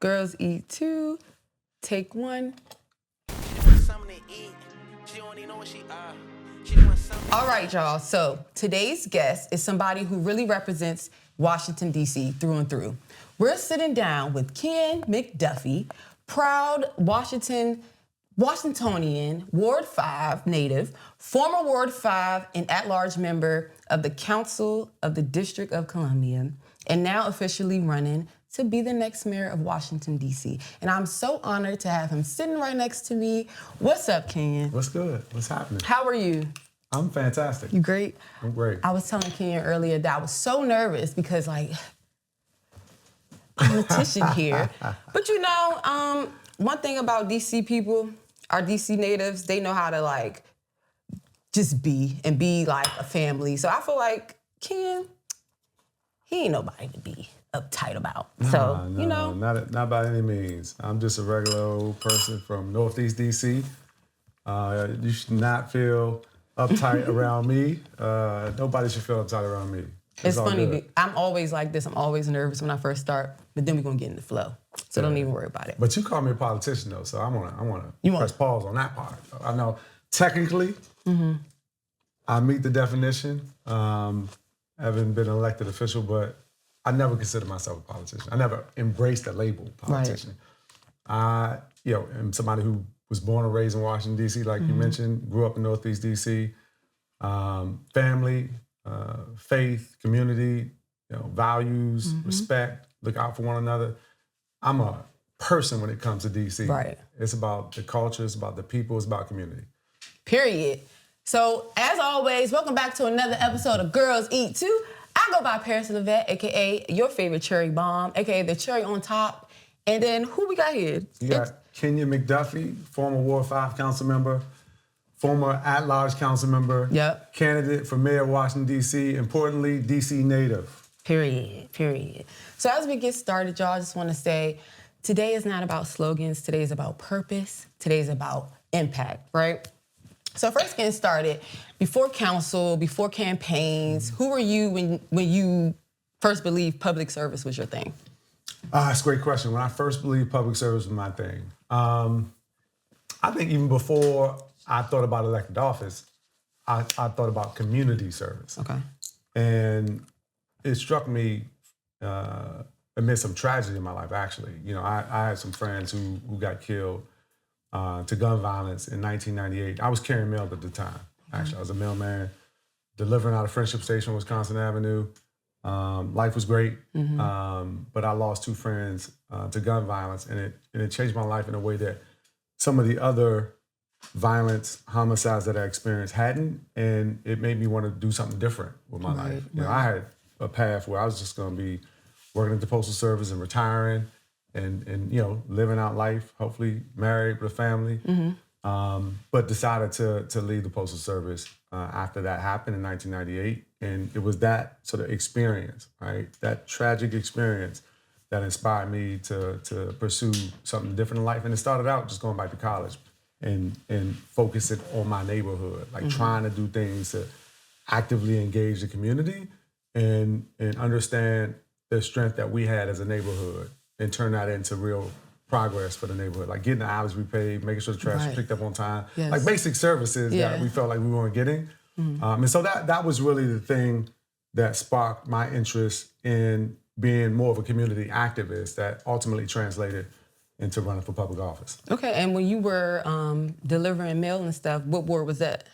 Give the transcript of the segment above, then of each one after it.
Girls Eat Too. Take one. All right, y'all. So today's guest is somebody who really represents Washington, D.C. through and through. We're sitting down with Kenyan McDuffie, proud Washingtonian, Ward 5 native, former Ward 5 and at-large member of the Council of the District of Columbia, and now officially running to be the next mayor of Washington, D.C. And I'm so honored to have him sitting right next to me. What's up, Kenyan? What's good? What's happening? How are you? I'm fantastic. You great? I'm great. I was telling Kenyan earlier that I was so nervous because, like, competition here. But you know, one thing about D.C. people, our D.C. natives, they know how to, like, just be like a family. So I feel like Ken, he ain't nobody to be uptight about. You know. Not by any means. I'm just a regular old person from Northeast D.C. You should not feel uptight around me. Nobody should feel uptight around me. It's funny. I'm always like this. I'm always nervous when I first start, but then we're gonna get in the flow. So don't even worry about it. But you call me a politician though, so I wanna press pause on that part. I know technically, I meet the definition. Haven't been an elected official, but I never consider myself a politician. I never embraced the label politician. Right. I am somebody who was born and raised in Washington, D.C., like you mentioned, grew up in Northeast D.C. Family, faith, community, values, respect, look out for one another. I'm a person when it comes to D.C. Right. It's about the culture, it's about the people, it's about community. Period. So, as always, welcome back to another episode of Girls Eat Too. I go by Paris Lavet, a.k.a. your favorite cherry bomb, a.k.a. the cherry on top. And then who we got here? You got Kenyan McDuffie, former Ward 5 council member, former at-large council member, candidate for mayor of Washington, D.C., importantly, D.C. native. Period. So as we get started, y'all, I just want to say, today is not about slogans. Today is about purpose. Today is about impact, right? So first getting started, before council, before campaigns, who were you when you first believed public service was your thing? That's a great question. When I first believed public service was my thing, I think even before I thought about elected office, I thought about community service. Okay. And it struck me amid some tragedy in my life, actually. I had some friends who got killed to gun violence in 1998. I was carrying mail at the time, actually. I was a mailman, delivering out of Friendship Station, Wisconsin Avenue. Life was great, but I lost two friends to gun violence, and it changed my life in a way that some of the other violence, homicides that I experienced hadn't, and it made me want to do something different with my life. I had a path where I was just going to be working at the Postal Service and retiring, and living out life, hopefully married with a family, but decided to leave the Postal Service after that happened in 1998. And it was that sort of experience, right? That tragic experience that inspired me to pursue something different in life. And it started out just going back to college and focusing on my neighborhood, like trying to do things to actively engage the community and understand the strength that we had as a neighborhood and turn that into real progress for the neighborhood, like getting the hours repaid, making sure the trash was picked up on time, like basic services that we felt like we weren't getting. And so that was really the thing that sparked my interest in being more of a community activist that ultimately translated into running for public office. Okay, and when you were delivering mail and stuff, what ward was that?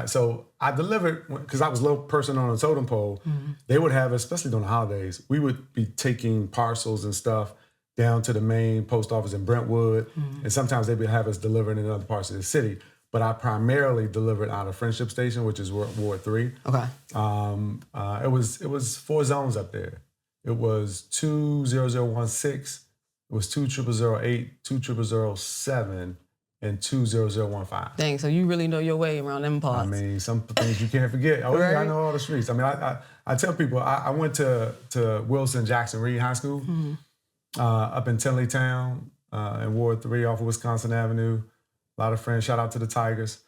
So I delivered, because I was low person on a totem pole, they would have, especially during the holidays, we would be taking parcels and stuff down to the main post office in Brentwood, and sometimes they would have us delivering in other parts of the city. But I primarily delivered out of Friendship Station, which is Ward 3. Okay. It was 4 zones up there. It was 20016, it was 20008, 20007, and 20015. Dang, so you really know your way around them parts. I mean, some things you can't forget. I know all the streets. I mean, I tell people, I went to Wilson Jackson Reed High School up in Tinleytown in Ward 3 off of Wisconsin Avenue. A lot of friends, shout out to the Tigers.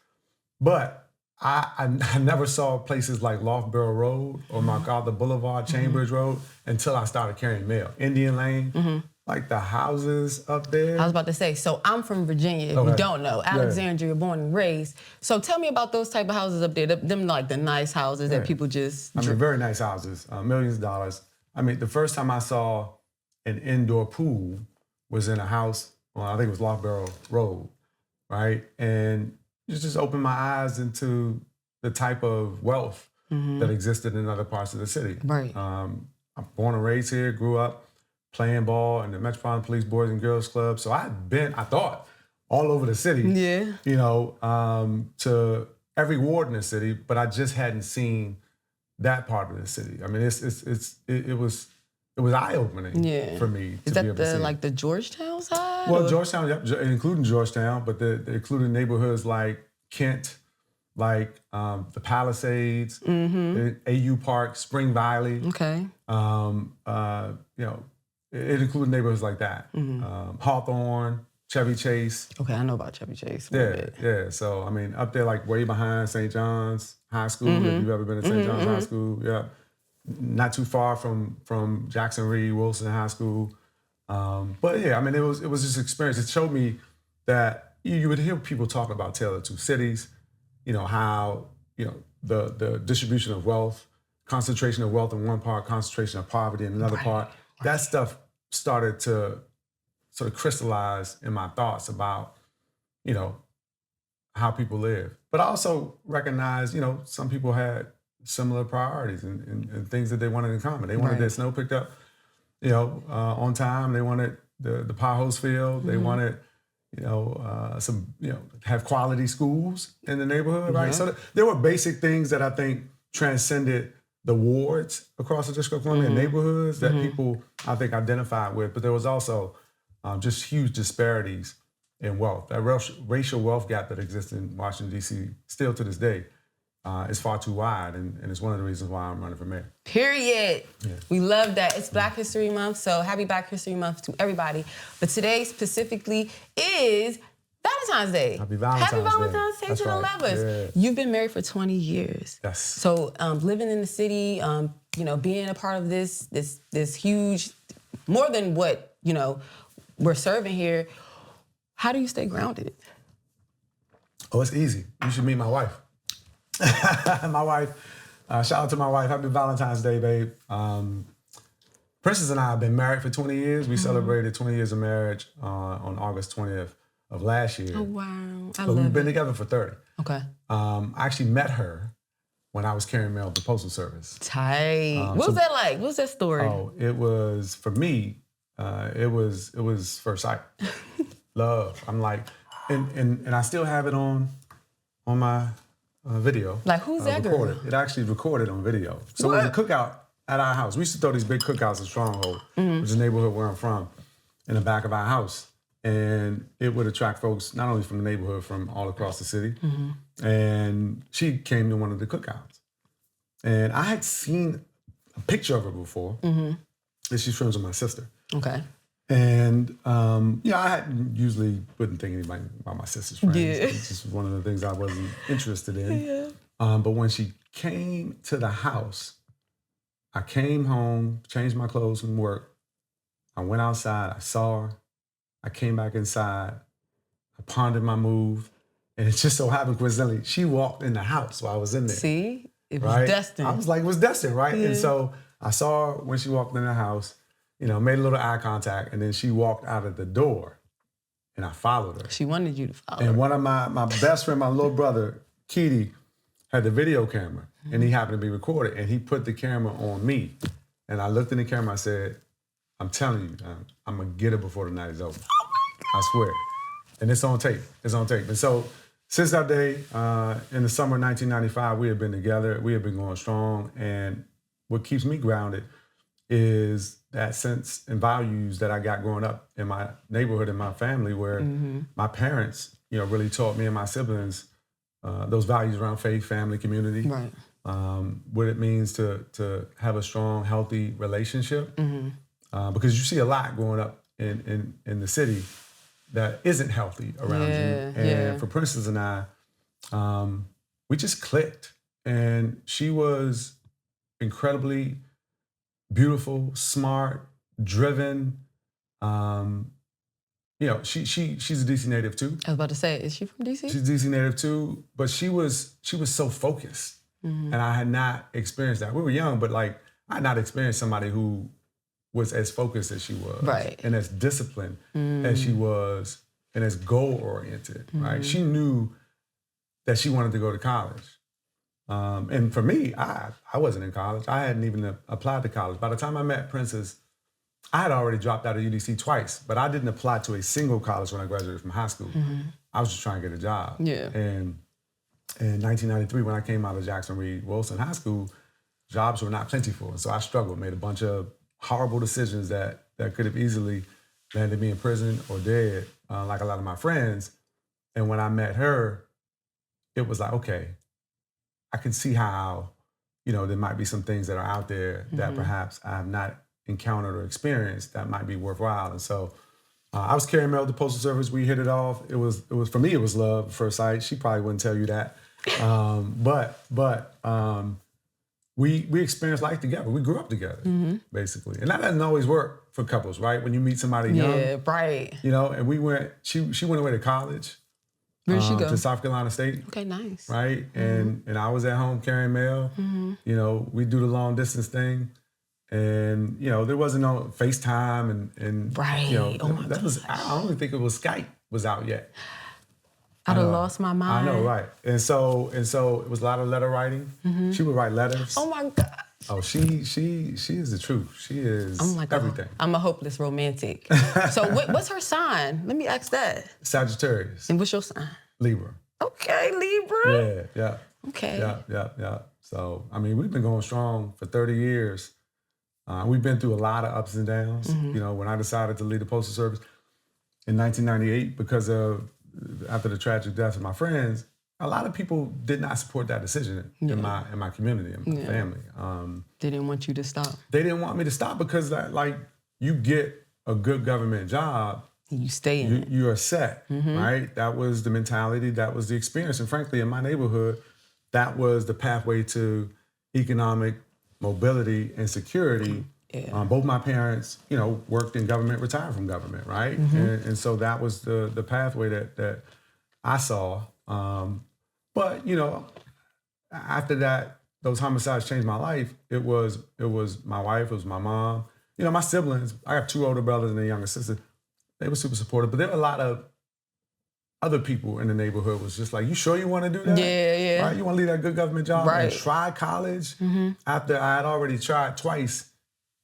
But I never saw places like Loughborough Road or MacArthur Boulevard, Chambers Road until I started carrying mail. Indian Lane, like the houses up there. I was about to say, so I'm from Virginia, if you don't know. Alexandria, born and raised. So tell me about those type of houses up there, them like the nice houses that people just... I mean, very nice houses, millions of dollars. I mean, the first time I saw an indoor pool was in a house, well, I think it was Loughborough Road, right? And it just opened my eyes into the type of wealth that existed in other parts of the city. Right. I'm born and raised here, grew up playing ball in the Metropolitan Police Boys and Girls Club. So I thought, all over the city, you know, to every ward in the city, but I just hadn't seen that part of the city. I mean, it was eye-opening for me to be able to see. Is that like the Georgetown side? Well, Georgetown, yep, including Georgetown, but including neighborhoods like Kent, like the Palisades, AU Park, Spring Valley. Okay. You know, it included neighborhoods like that. Hawthorne, Chevy Chase. Okay, I know about Chevy Chase. Yeah. So, I mean, up there like way behind St. John's High School, if you've ever been to St. John's High School, yeah. Not too far from Jackson Reed, Wilson High School. But yeah, I mean, it was just an experience. It showed me that you would hear people talking about Tale of Two Cities, you know, how, you know, the distribution of wealth, concentration of wealth in one part, concentration of poverty in another part. That stuff started to sort of crystallize in my thoughts about, you know, how people live. But I also recognized, you know, some people had similar priorities and things that they wanted in common. They wanted their snow picked up, you know, on time. They wanted the potholes filled. They wanted, you know, some, you know, have quality schools in the neighborhood, right? So there were basic things that I think transcended the wards across the District of Columbia, neighborhoods that people, I think, identified with. But there was also just huge disparities in wealth. That racial wealth gap that exists in Washington, D.C. still to this day is far too wide. And it's one of the reasons why I'm running for mayor. Period. Yeah. We love that. It's Black History Month, so happy Black History Month to everybody. But today specifically is Valentine's Day. Happy Valentine's Day to the lovers. Yeah. You've been married for 20 years. Yes. So living in the city, you know, being a part of this huge, more than what, you know, we're serving here, how do you stay grounded? Oh, it's easy. You should meet my wife. My wife, shout out to my wife. Happy Valentine's Day, babe. Princess and I have been married for 20 years. We celebrated 20 years of marriage on August 20th of last year. Oh, wow. But we've been together for 30. Okay. I actually met her when I was carrying mail at the Postal Service. Tight. What was that like? What was that story? Oh, it was, for me, it was first sight. Love. I'm like, and I still have it on my video. Like, who's that girl? It actually recorded on video. So it was a cookout at our house. We used to throw these big cookouts in Stronghold, which is the neighborhood where I'm from, in the back of our house. And it would attract folks not only from the neighborhood, from all across the city. And she came to one of the cookouts. And I had seen a picture of her before. And she's friends with my sister. Okay. And, you know, I usually wouldn't think anybody about my sister's friends. Yeah. It's just one of the things I wasn't interested in. But when she came to the house, I came home, changed my clothes from work. I went outside, I saw her. I came back inside. I pondered my move. And it just so happened, coincidentally, she walked in the house while I was in there. See? It was destined. I was like, it was destined, right? Yeah. And so I saw her when she walked in the house, you know, made a little eye contact, and then she walked out of the door, and I followed her. She wanted you to follow And her. one of my best friend, my little brother, Keedy, had the video camera, and he happened to be recorded, and he put the camera on me. And I looked in the camera, I said, I'm telling you, I'm going to get her before the night is over. I swear. And it's on tape. It's on tape. And so since that day, in the summer of 1995, we have been together. We have been going strong. And what keeps me grounded is that sense and values that I got growing up in my neighborhood and my family, where my parents, you know, really taught me and my siblings those values around faith, family, community. Right. What it means to have a strong, healthy relationship. Because you see a lot growing up in the city that isn't healthy around you. And for Princess and I, we just clicked. And she was incredibly beautiful, smart, driven, You know, she's a DC native too. I was about to say, is she from DC? She's DC native too, but she was so focused, and I had not experienced that. We were young, but like I had not experienced somebody who was as focused as she was, right, and as disciplined as she was, and as goal oriented. Right, she knew that she wanted to go to college, and for me, I wasn't in college. I hadn't even applied to college. By the time I met Princess, I had already dropped out of UDC twice, but I didn't apply to a single college when I graduated from high school. I was just trying to get a job. Yeah. And in 1993, when I came out of Jackson Reed Wilson High School, jobs were not plentiful. And so I struggled, made a bunch of horrible decisions that could have easily landed me in prison or dead, like a lot of my friends. And when I met her, it was like, okay, I can see how, you know, there might be some things that are out there that perhaps I have not encountered or experienced that might be worthwhile. And so I was carrying mail at the Postal Service. We hit it off. It was for me, it was love at first sight. She probably wouldn't tell you that. But we experienced life together. We grew up together, basically. And that doesn't always work for couples, right? When you meet somebody young. Yeah, right. You know, and she went away to college. Where did she go? To South Carolina State. Okay, nice. Right? And I was at home carrying mail. You know, we do the long distance thing. And, you know, there wasn't no FaceTime and right. You know, Oh my that was, I don't even think it was Skype was out yet. I'd have lost my mind. I know, right. And so it was a lot of letter writing. She would write letters. Oh my God. Oh, she is the truth. She is everything. I'm a hopeless romantic. So what's her sign? Let me ask that. Sagittarius. And what's your sign? Libra. Okay, Libra. Yeah. Okay. Yeah. So, I mean, we've been going strong for 30 years. We've been through a lot of ups and downs. You know, when I decided to leave the Postal Service in 1998 after the tragic deaths of my friends, a lot of people did not support that decision in my community and my family. They didn't want you to stop. They didn't want me to stop because you get a good government job, you stay in it. You are set, right? That was the mentality, that was the experience. And frankly, in my neighborhood, that was the pathway to economic mobility and security. Yeah. Both my parents, you know, worked in government, retired from government, right? And so that was the pathway that I saw. But, you know, after that, those homicides changed my life. It was my wife, it was my mom. You know, my siblings, I have 2 older brothers and a younger sister. They were super supportive, but there were a lot of other people in the neighborhood was just like, you sure you want to do that? Yeah. Right? You want to leave that good government job and try college after I had already tried twice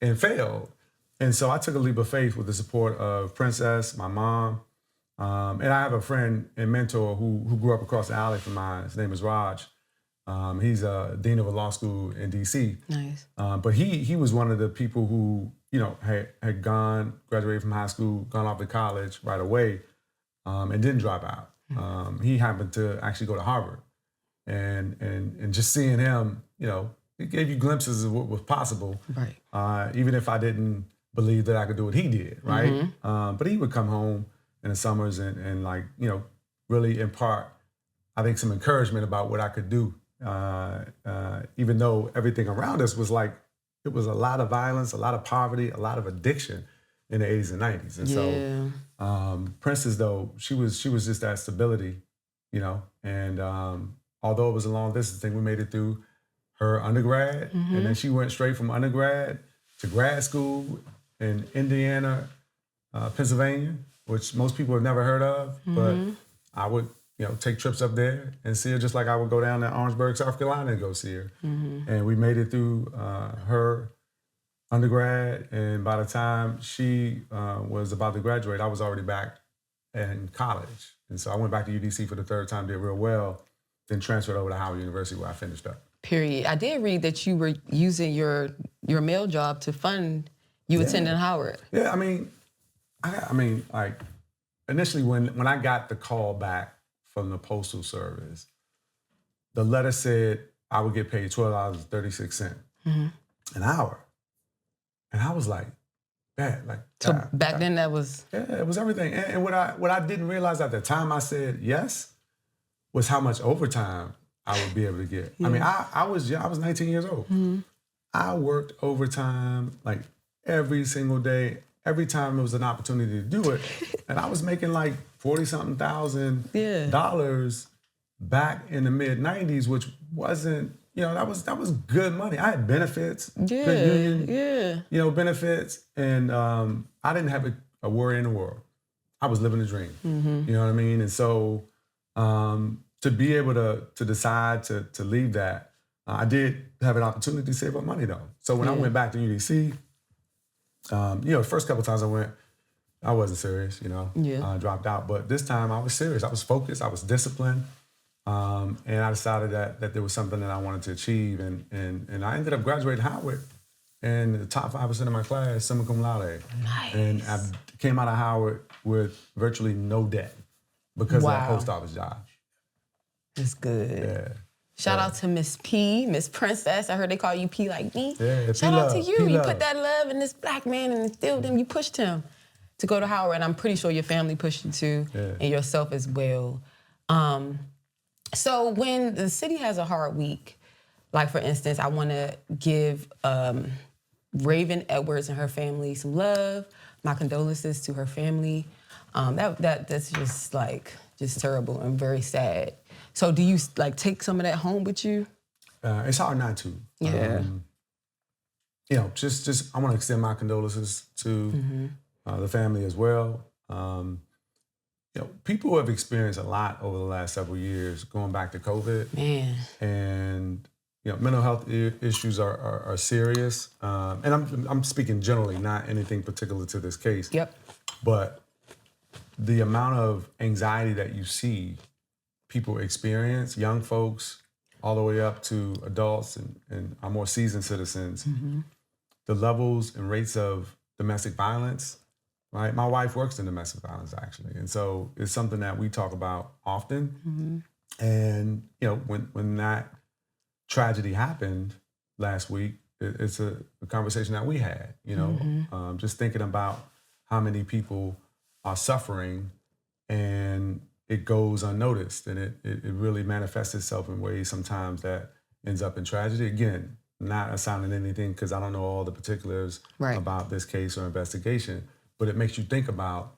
and failed. And so I took a leap of faith with the support of Princess, my mom, and I have a friend and mentor who grew up across the alley from mine. His name is Raj. He's a dean of a law school in D.C. Nice. But he was one of the people who, you know, had graduated from high school, gone off to college right away, and didn't drop out. He happened to actually go to Harvard. And just seeing him, you know, it gave you glimpses of what was possible. Right. Even if I didn't believe that I could do what he did, right? But he would come home in the summers and like, you know, really impart, I think, some encouragement about what I could do. Even though everything around us was like, it was a lot of violence, a lot of poverty, a lot of addiction in the 80s and 90s. And so Princess, though, she was just that stability, you know, and although it was a long distance thing, we made it through her undergrad, and then she went straight from undergrad to grad school in Indiana, Pennsylvania, which most people have never heard of, but I would, you know, take trips up there and see her just like I would go down to Orangeburg, South Carolina and go see her. And we made it through her undergrad, and by the time she was about to graduate, I was already back in college. And so I went back to UDC for the 3rd time, did real well, then transferred over to Howard University where I finished up. Period. I did read that you were using your mail job to fund you attending Howard. Yeah, I mean, like initially when I got the call back from the Postal Service, the letter said I would get paid $12.36 an hour. And I was like, man, like. So back then that was. Yeah, it was everything. And what I didn't realize at the time I said yes was how much overtime I would be able to get. Yeah. I mean, I was 19 years old. I worked overtime like every single day, every time there was an opportunity to do it. And I was making like 40-something thousand dollars back in the mid 90s, which wasn't, that was good money. I had benefits, good union, benefits. And I didn't have a worry in the world. I was living the dream. You know what I mean? And so to be able to decide to leave that, I did have an opportunity to save up money though. So when I went back to UDC, the first couple times I went, I wasn't serious, I dropped out. But this time I was serious. I was focused. I was disciplined. And I decided that there was something that I wanted to achieve. And I ended up graduating Howard in the top 5% of my class, summa cum laude. Nice. And I came out of Howard with virtually no debt because of that post office job. That's good. Yeah. Shout out to Miss P, Miss Princess. I heard they call you P like me. Yeah, Shout out to you. You put that love in this black man and instilled him. You pushed him to go to Howard. And I'm pretty sure your family pushed you too, and yourself as well. So when the city has a hard week, like for instance, I want to give Raven Edwards and her family some love. My condolences to her family. That's just terrible and very sad. So do you take some of that home with you? It's hard not to. Yeah. Just I want to extend my condolences to the family as well. People have experienced a lot over the last several years, going back to COVID. Man. And mental health issues are serious. And I'm speaking generally, not anything particular to this case. Yep. But the amount of anxiety that you see people experience, young folks, all the way up to adults and our more seasoned citizens, the levels and rates of domestic violence, right? My wife works in domestic violence, actually. And so it's something that we talk about often. And, when that tragedy happened last week, it's a conversation that we had, just thinking about how many people are suffering and it goes unnoticed, and it really manifests itself in ways sometimes that ends up in tragedy. Again, not assigning anything because I don't know all the particulars about this case or investigation, but it makes you think about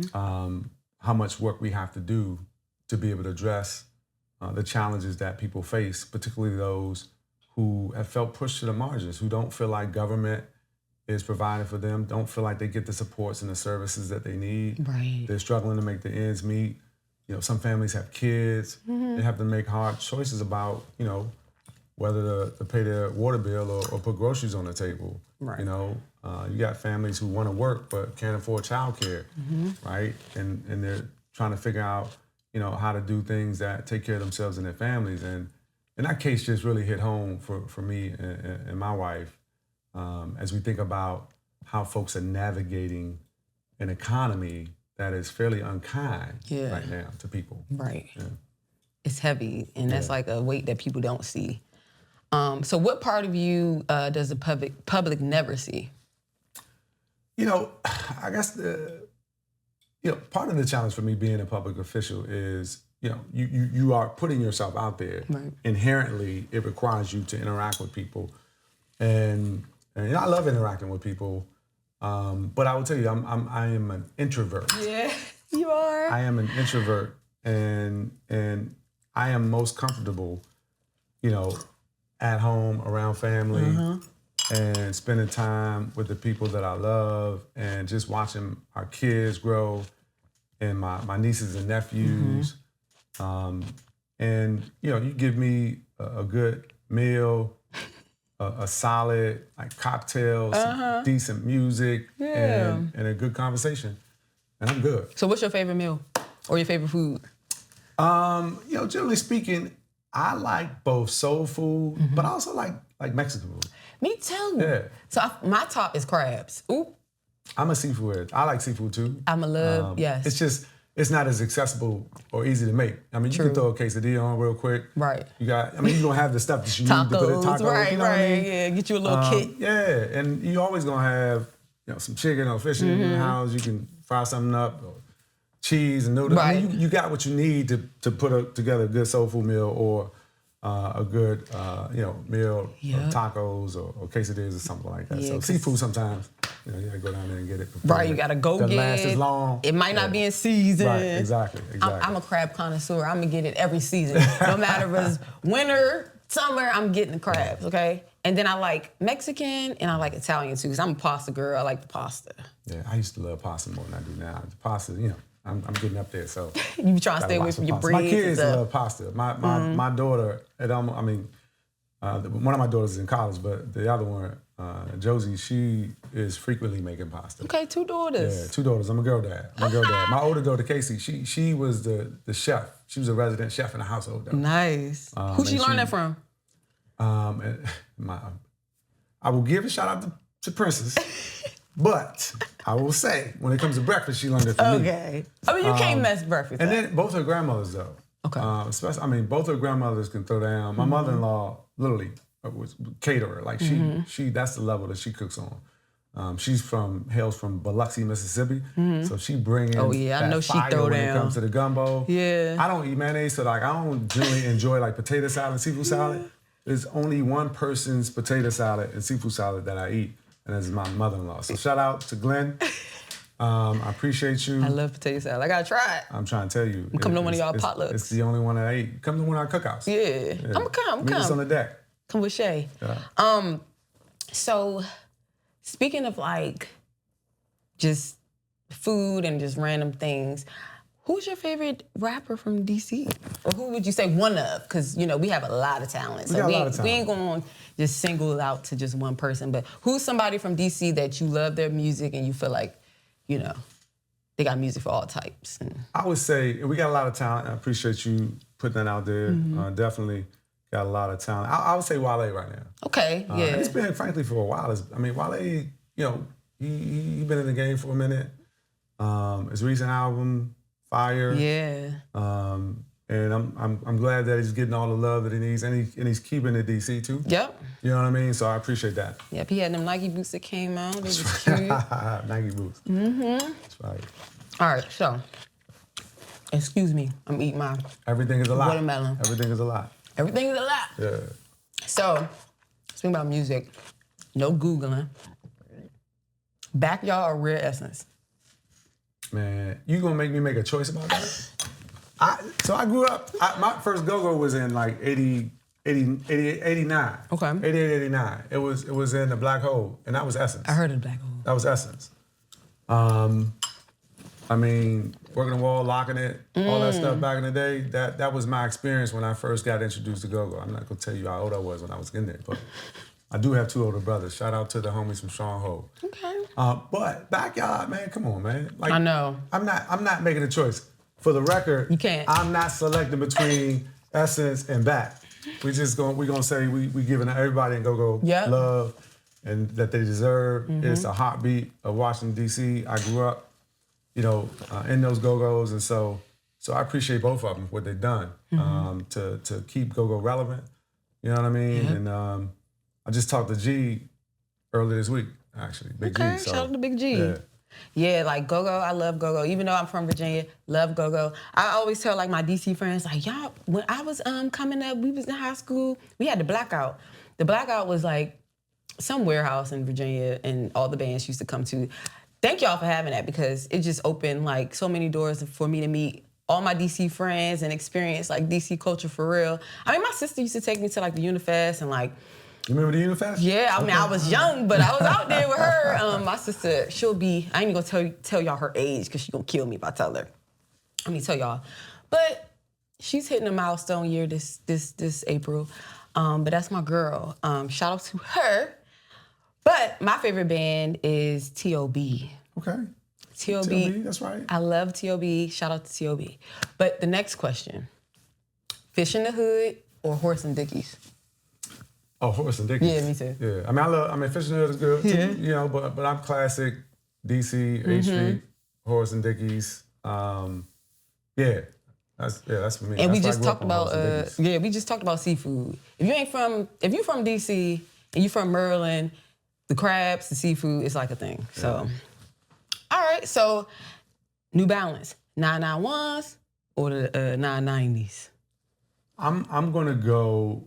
how much work we have to do to be able to address the challenges that people face, particularly those who have felt pushed to the margins, who don't feel like government is providing for them, don't feel like they get the supports and the services that they need. Right. They're struggling to make the ends meet. Some families have kids. They have to make hard choices about, whether to pay their water bill or put groceries on the table. Right. You got families who want to work but can't afford childcare, right? And they're trying to figure out, how to do things that take care of themselves and their families. And that case just really hit home for me and my wife as we think about how folks are navigating an economy that is fairly unkind right now to people. Right. Yeah. It's heavy, and that's like a weight that people don't see. So what part of you does the public never see? I guess part of the challenge for me being a public official is, you are putting yourself out there. Right. Inherently, it requires you to interact with people. And I love interacting with people. But I will tell you, I am an introvert. Yeah, you are. I am an introvert, and I am most comfortable, at home around family and spending time with the people that I love and just watching our kids grow and my nieces and nephews. And you give me a good meal, a solid cocktail, some decent music, and a good conversation, and I'm good. So what's your favorite meal or your favorite food? Generally speaking, I like both soul food, but I also like Mexican food. Me too. Yeah. So my top is crabs. Ooh. I'm a seafood head. I like seafood too. I'm a love, yes. It's not as accessible or easy to make. I mean, you can throw a quesadilla on real quick. Right. You don't have the stuff that you need to put in tacos. Right, you know what I mean? Yeah, get you a little kit. Yeah, and you always gonna have some chicken or fish in your house. You can fry something up, or cheese and noodles. Right. I mean, you got what you need to put together a good soul food meal or a good meal of tacos or quesadillas or something like that. Yeah, so seafood sometimes. You know, you gotta go down there and get it prepared. Right, you gotta go the get last is long. It might not be in season. Right, exactly. I'm a crab connoisseur. I'm gonna get it every season. No matter if it's winter, summer, I'm getting the crabs, okay? And then I like Mexican and I like Italian too, because I'm a pasta girl. I like the pasta. Yeah, I used to love pasta more than I do now. The pasta, you know, I'm getting up there, so. You be trying to stay away from your pasta. bread. My kids love pasta. My daughter, one of my daughters is in college, but the other one, Josie, she is frequently making pasta. Okay, 2 daughters. Yeah, 2 daughters. I'm a girl dad. My older daughter, Casey, she was the chef. She was a resident chef in the household, though. Nice. Who she learned that from? I will give a shout out to Princess, but I will say when it comes to breakfast, she learned it from me. Okay. I mean, you can't mess breakfast. And then both her grandmothers, though. Okay. Especially, both her grandmothers can throw down. My mother-in-law, literally, was caterer. Like she, that's the level that she cooks on. Hails from Biloxi, Mississippi. So she brings I know she throw when down. it comes to the gumbo. Yeah. I don't eat mayonnaise, so like I don't generally enjoy like potato salad and seafood salad. There's only one person's potato salad and seafood salad that I eat, and that's my mother-in-law. So shout out to Glenn. I appreciate you. I love potato salad. I gotta try it. I'm trying to tell you. Come to one of y'all potlucks. It's the only one that I eat. Come to one of our cookouts. Yeah. I'm gonna come. Meet us on the deck. Come with Shay. Yeah. So speaking of like just food and just random things, who's your favorite rapper from DC? Or who would you say one of? Because, you know, we have a lot of talent. So we ain't going to just single it out to just one person. But who's somebody from DC that you love their music and you feel like, you know, they got music for all types? I would say we got a lot of talent. I appreciate you putting that out there. Definitely got a lot of talent. I would say Wale right now. Okay, yeah. And it's been, frankly, for a while. Wale, you know, he been in the game for a minute. His recent album, Fire. Yeah. And I'm glad that he's getting all the love that he needs, and he's keeping it DC too. Yep. You know what I mean? So I appreciate that. Yep. He had them Nike boots that came out. They was cute. Nike boots. That's right. All right. So, excuse me. I'm eating my Everything is a lot. watermelon. Everything is a lot. Everything is a lot. Yeah. So, speaking about music, no Googling. Backyard or Rare Essence? Man, you gonna make me make a choice about that? So I grew up, my first go-go was in like 89. Okay. 88, 89. It was in the Black Hole, and that was Essence. I heard of Black Hole. That was Essence. Working the wall, locking it, all that stuff back in the day, that was my experience when I first got introduced to go-go. I'm not gonna tell you how old I was when I was in there, but I do have 2 older brothers. Shout out to the homies from Stronghold. Okay. But Backyard, man, come on, man. Like, I know. I'm not making a choice. For the record, You can't. I'm not selecting between Essence and Back. We're gonna say we giving everybody in go-go love and that they deserve. It's a heartbeat of Washington, D.C. I grew up, you know, in those go-go's, and so I appreciate both of them, what they've done to keep go-go relevant. You know what I mean? Yeah. And I just talked to G earlier this week, actually. Big Okay, G. So, shout out to Big G. Yeah. Yeah, like go-go, I love go-go. Even though I'm from Virginia, love go-go. I always tell like my DC friends, like, y'all, when I was coming up, we was in high school, we had the blackout. The blackout was like some warehouse in Virginia and all the bands used to come to. Thank y'all for having that because it just opened like so many doors for me to meet all my DC friends and experience like DC culture for real. I mean, my sister used to take me to like the Unifest and like, you remember the Unifest? yeah, I mean, I was young, but I was out there with her. My sister, she'll be, I ain't even gonna tell y'all her age because she's gonna kill me if I tell her. Let me tell y'all. But she's hitting a milestone year this April. But that's my girl. Shout out to her. But my favorite band is T.O.B. Okay. T.O.B. That's right. I love T.O.B. Shout out to T.O.B. But the next question, Fish in the Hood or Horse and Dickies? Oh, Horse and Dickies. Yeah, me too. Yeah, I mean, Fish in the Hood is good too, you know, but I'm classic DC, H Street, Horse and Dickies. That's for me. And we That's just why I talked grew up on about Horse and Dickies. we just talked about seafood. If you from DC and you from Maryland, the crabs, the seafood, it's like a thing. So, all right. So, New Balance 991s or the 990s? I'm gonna go.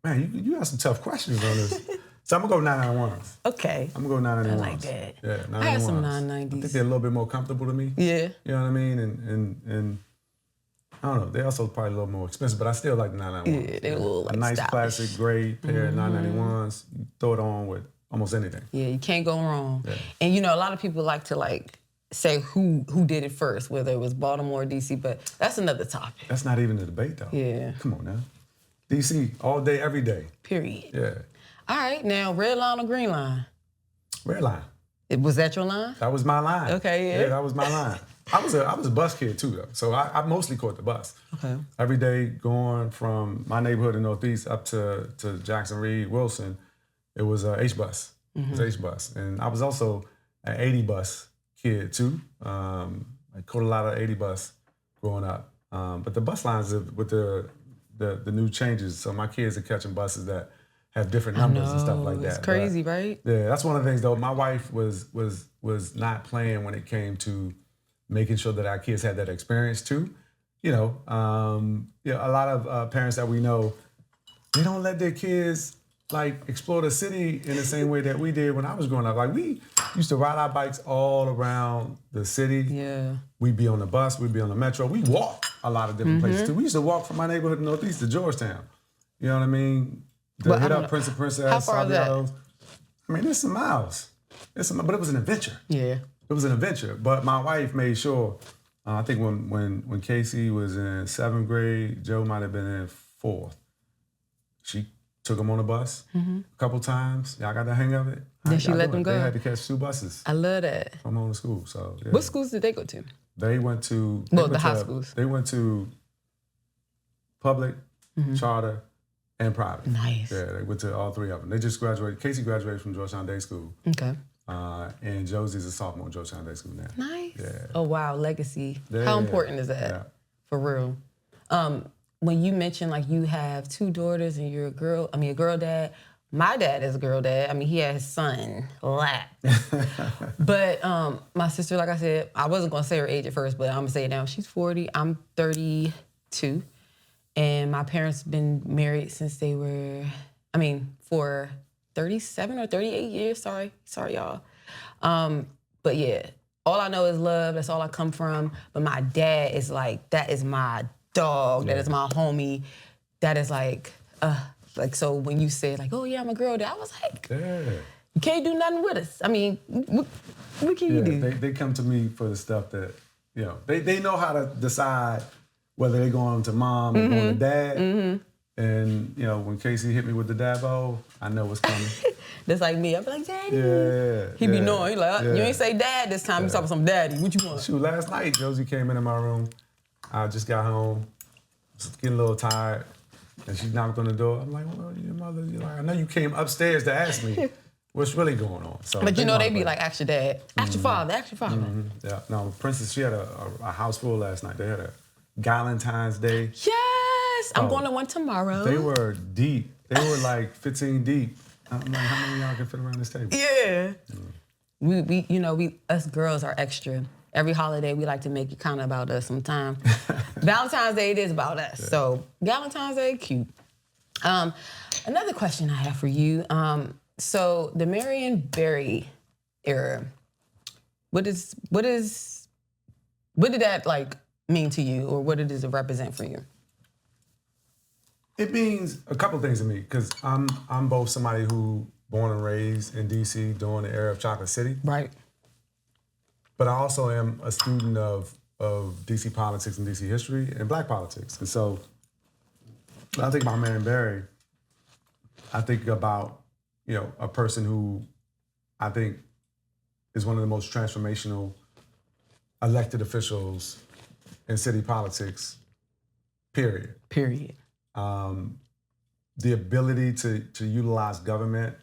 Man, you have some tough questions on this. So I'm gonna go 991s. Okay. I'm gonna go 991s. I like that. Yeah, 991s. I had some I 990s. think they're a little bit more comfortable to me. Yeah. You know what I mean? And I don't know. They're also probably a little more expensive, but I still like the 991s. Yeah, they're a little like a nice stylish. classic gray pair of 991s. You throw it on with almost anything. Yeah, you can't go wrong. Yeah. And you know, a lot of people like to say who did it first, whether it was Baltimore or DC, but that's another topic. That's not even a debate though. Yeah. Come on now. DC all day, every day. Period. Yeah. All right, now red line or green line? Red line. Was that your line? That was my line. Okay, yeah. Yeah, that was my line. I was a bus kid too though, so I mostly caught the bus. Okay. Every day going from my neighborhood in Northeast up to Jackson Reed, Wilson, it was a H bus. It was H bus, and I was also an 80 bus kid too. I caught a lot of 80 bus growing up, but the bus lines with the new changes, so my kids are catching buses that have different numbers and stuff like that. It's crazy, right? Yeah, that's one of the things though. My wife was not playing when it came to making sure that our kids had that experience too. You know, a lot of parents that we know, they don't let their kids like explore the city in the same way that we did when I was growing up. Like we used to ride our bikes all around the city. Yeah. We'd be on the bus, we'd be on the metro. We walked a lot of different places too. We used to walk from my neighborhood in Northeast to Georgetown. You know what I mean? To hit up Prince and Princess. How far is that? I mean, it's some miles. But it was an adventure. Yeah. It was an adventure. But my wife made sure, I think when Casey was in 7th grade, Joe might have been in 4th. She took him on a bus a couple times. Y'all got the hang of it. Then she let them go. They had to catch 2 buses I love that. from home to school. So yeah. What schools did they go to? They went to the high schools. They went to public, charter, and private. Nice. Yeah, they went to all 3 of them. They just graduated. Casey graduated from Georgetown Day School. Okay. And Josie's a sophomore at Georgetown Day School now. Nice. Yeah. Oh wow, legacy. Yeah. How important is that? Yeah. For real. When you mentioned like you have 2 daughters and you're a girl dad. My dad is a girl dad. I mean, he had his son lap. But my sister, like I said, I wasn't gonna say her age at first, but I'm gonna say it now. She's 40. I'm 32. And my parents been married since they were, for 37 or 38 years. Sorry, y'all. But yeah, all I know is love. That's all I come from. But my dad is like, that is my dog. That is my homie. That is like, so when you said like, oh yeah, I'm a girl dad, I was like, you can't do nothing with us. I mean, what can you do? They come to me for the stuff that, you know, they know how to decide whether they're going to mom or going to dad. And, you know, when Casey hit me with the dabo, I know what's coming. That's like me. I'm like, Daddy. Yeah. He be knowing. He like, you ain't say dad this time. You talking some daddy. What you want? Shoot, last night, Josie came into my room. I just got home. Was getting a little tired. And she knocked on the door. I'm like, well, your mother, you're like, I know you came upstairs to ask me what's really going on. So, but you know, they be like, ask your dad. Ask your father. Ask your father. Yeah. No, Princess, she had a house full last night. They had a Galentine's Day. Yes. I'm going to one tomorrow. They were deep. They were like 15 deep. I'm like, how many of y'all can fit around this table? Yeah. We us girls are extra. Every holiday, we like to make it kind of about us sometimes. Valentine's Day, it is about us. Yeah. So Valentine's Day, cute. Another question I have for you. So the Marion Barry era, what did that like mean to you, or what does it represent for you? It means a couple things to me, because I'm both somebody who born and raised in D.C. during the era of Chocolate City. Right. But I also am a student of D.C. politics and D.C. history and Black politics. And so when I think about Marion Barry, I think about, you know, a person who I think is one of the most transformational elected officials in city politics, period. The ability to utilize government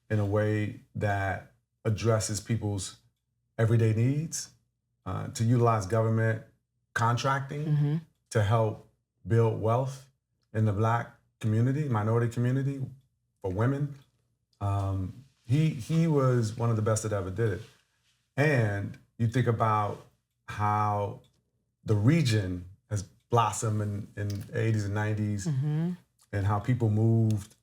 in a way that addresses people's everyday needs, to utilize government contracting to help build wealth in the Black community, minority community, for women. He was one of the best that ever did it. And you think about how the region has blossomed in the 80s and 90s, and how people moved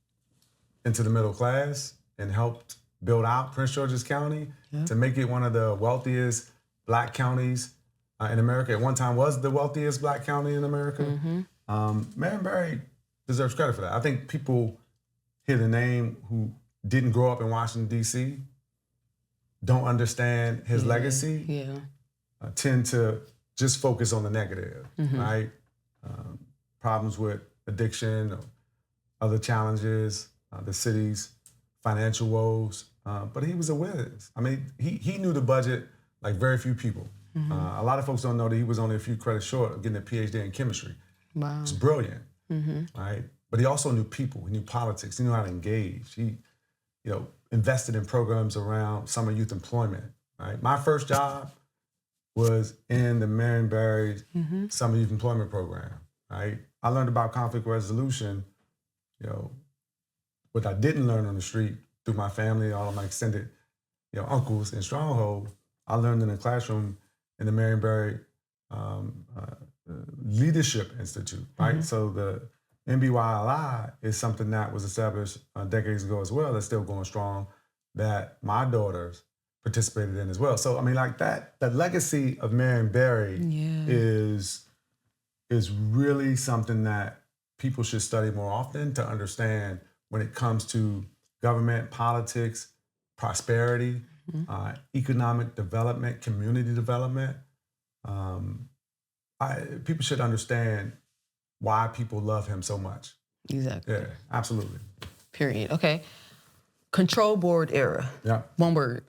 into the middle class and helped build out Prince George's County to make it one of the wealthiest Black counties in America. At one time was the wealthiest Black county in America. Marion Barry deserves credit for that. I think people hear the name who didn't grow up in Washington, D.C., don't understand his legacy, tend to just focus on the negative, right? Problems with addiction, or other challenges, the city's financial woes. But he was a whiz. I mean, he knew the budget like very few people. A lot of folks don't know that he was only a few credits short of getting a PhD in chemistry. Wow. It's brilliant, right? But he also knew people. He knew politics. He knew how to engage. He, invested in programs around summer youth employment, right? My first job was in the Marion Barry Summer Youth Employment Program, right? I learned about conflict resolution, what I didn't learn on the street through my family, all of my extended, uncles in Stronghold, I learned in the classroom in the Marion Barry Leadership Institute, right? So the MBYLI is something that was established decades ago as well, that's still going strong, that my daughters participated in as well. So, I mean, like that, the legacy of Marion Barry is really something that people should study more often to understand when it comes to government, politics, prosperity, economic development, community development. People should understand why people love him so much. Exactly. Yeah, absolutely. Period. Okay. Control board era. Yeah. One word.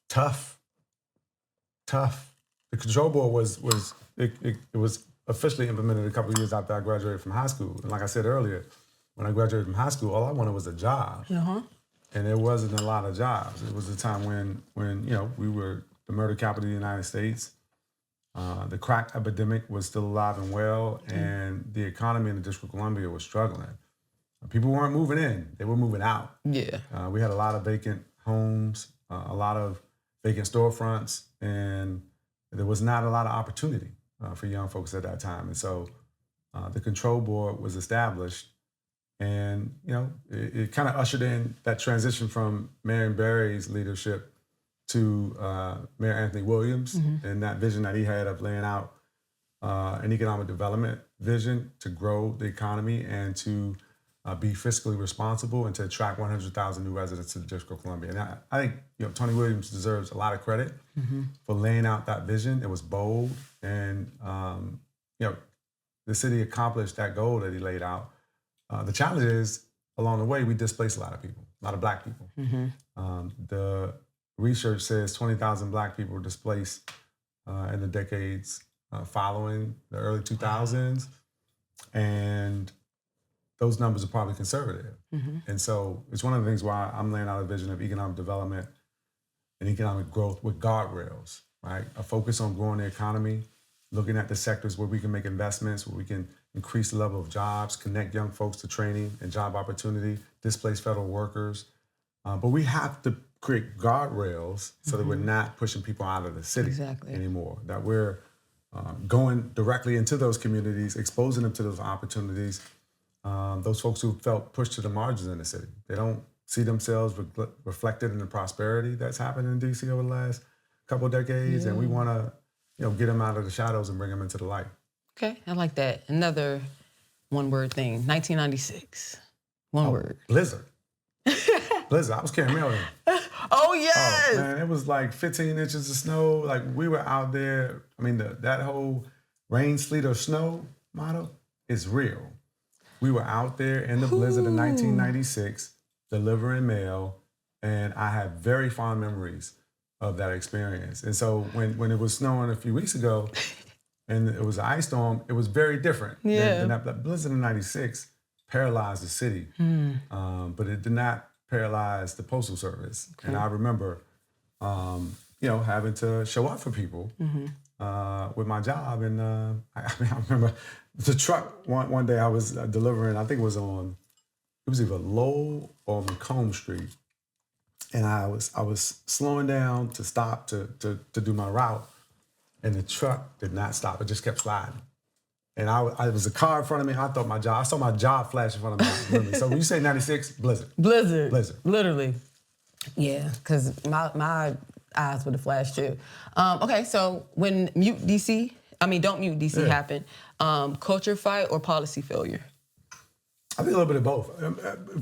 Tough. The control board was officially implemented a couple of years after I graduated from high school. And like I said earlier, when I graduated from high school, all I wanted was a job. And there wasn't a lot of jobs. It was a time when we were the murder capital of the United States. The crack epidemic was still alive and well, and the economy in the District of Columbia was struggling. People weren't moving in, they were moving out. Yeah. We had a lot of vacant homes, a lot of vacant storefronts, and there was not a lot of opportunity for young folks at that time. And so the control board was established, and it kind of ushered in that transition from Marion Barry's leadership to Mayor Anthony Williams and that vision that he had of laying out an economic development vision to grow the economy and to be fiscally responsible and to attract 100,000 new residents to the District of Columbia. And I think Tony Williams deserves a lot of credit for laying out that vision. It was bold, and the city accomplished that goal that he laid out. The challenge is, along the way, we displaced a lot of people, a lot of Black people. The research says 20,000 Black people were displaced in the decades following the early 2000s. And those numbers are probably conservative. And so it's one of the things why I'm laying out a vision of economic development and economic growth with guardrails, right? A focus on growing the economy, looking at the sectors where we can make investments, where we can increase the level of jobs, connect young folks to training and job opportunity, displace federal workers. But we have to create guardrails so that we're not pushing people out of the city anymore, that we're going directly into those communities, exposing them to those opportunities. Those folks who felt pushed to the margins in the city, they don't see themselves reflected in the prosperity that's happened in D.C. over the last couple of decades, and we want to, get them out of the shadows and bring them into the light. Okay, I like that. Another one-word thing. 1996. One word. Blizzard. Blizzard. I was carrying mail then. Oh yes. Oh man, it was like 15 inches of snow. Like we were out there. I mean, that whole rain, sleet, or snow motto is real. We were out there in the blizzard in 1996, delivering mail, and I have very fond memories of that experience. And so when it was snowing a few weeks ago, and it was an ice storm, it was very different. And that blizzard in 96 paralyzed the city, but it did not paralyze the Postal Service. And I remember, having to show up for people with my job. And I remember the truck, one day I was delivering, I think it was either Lowell or Macomb Street. And I was slowing down to stop to do my route. And the truck did not stop. It just kept sliding. And I was a car in front of me. I saw my job flash in front of me. Literally. So when you say 96, Blizzard. Blizzard. Blizzard. Literally. Yeah, because my eyes would have flashed too. Okay, so when Don't Mute DC happened, culture fight or policy failure? I think a little bit of both.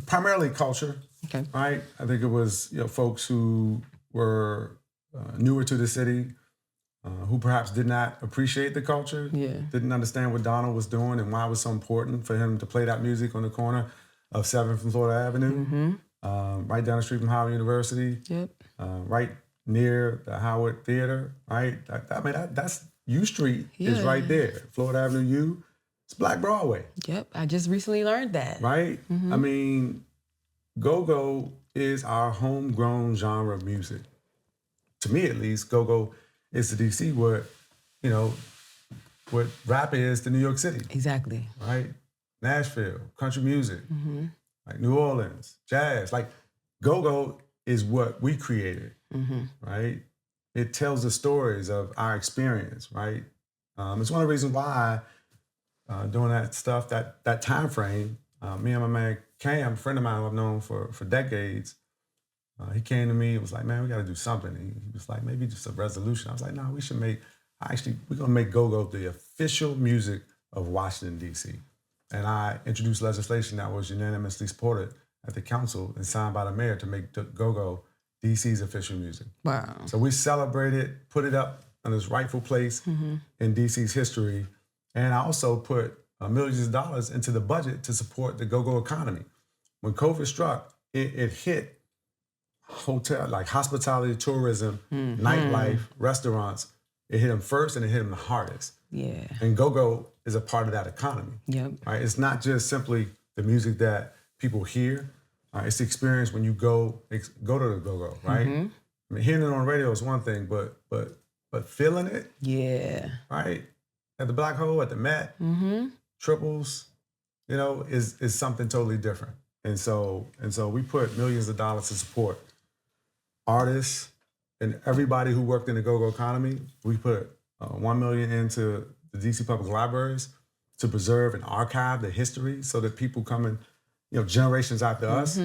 Primarily culture. Okay. Right? I think it was folks who were newer to the city, who perhaps did not appreciate the culture, didn't understand what Donald was doing and why it was so important for him to play that music on the corner of 7th and Florida Avenue, right down the street from Howard University, right near the Howard Theater, right? That's U Street is right there. Florida Avenue U, it's Black Broadway. Yep, I just recently learned that. Right? I mean, go-go is our homegrown genre of music. To me, at least, go-go is the DC what rap is to New York City. Exactly. Right? Nashville, country music, like New Orleans, jazz. Like go-go is what we created, right? It tells the stories of our experience, right? It's one of the reasons why doing that stuff, that time frame, me and my man Cam, a friend of mine I've known for decades, he came to me and was like, man, we got to do something. And he was like, maybe just a resolution. I was like, no, we're going to make go-go the official music of Washington, D.C. And I introduced legislation that was unanimously supported at the council and signed by the mayor to make go-go D.C.'s official music. Wow. So we celebrated, put it up in its rightful place in D.C.'s history. And I also put millions of dollars into the budget to support the go-go economy. When COVID struck, it hit hotel, like hospitality, tourism, nightlife, restaurants. It hit them first and it hit them the hardest. Yeah. And go-go is a part of that economy. Yep. Right? It's not just simply the music that people hear. It's the experience when you go to the go-go, right? I mean, hearing it on the radio is one thing, but feeling it, right? At the Black Hole, at the Met, Triples, is something totally different. And so we put millions of dollars to support artists and everybody who worked in the go-go economy. We put $1 million into the DC Public Libraries to preserve and archive the history so that people coming, generations after us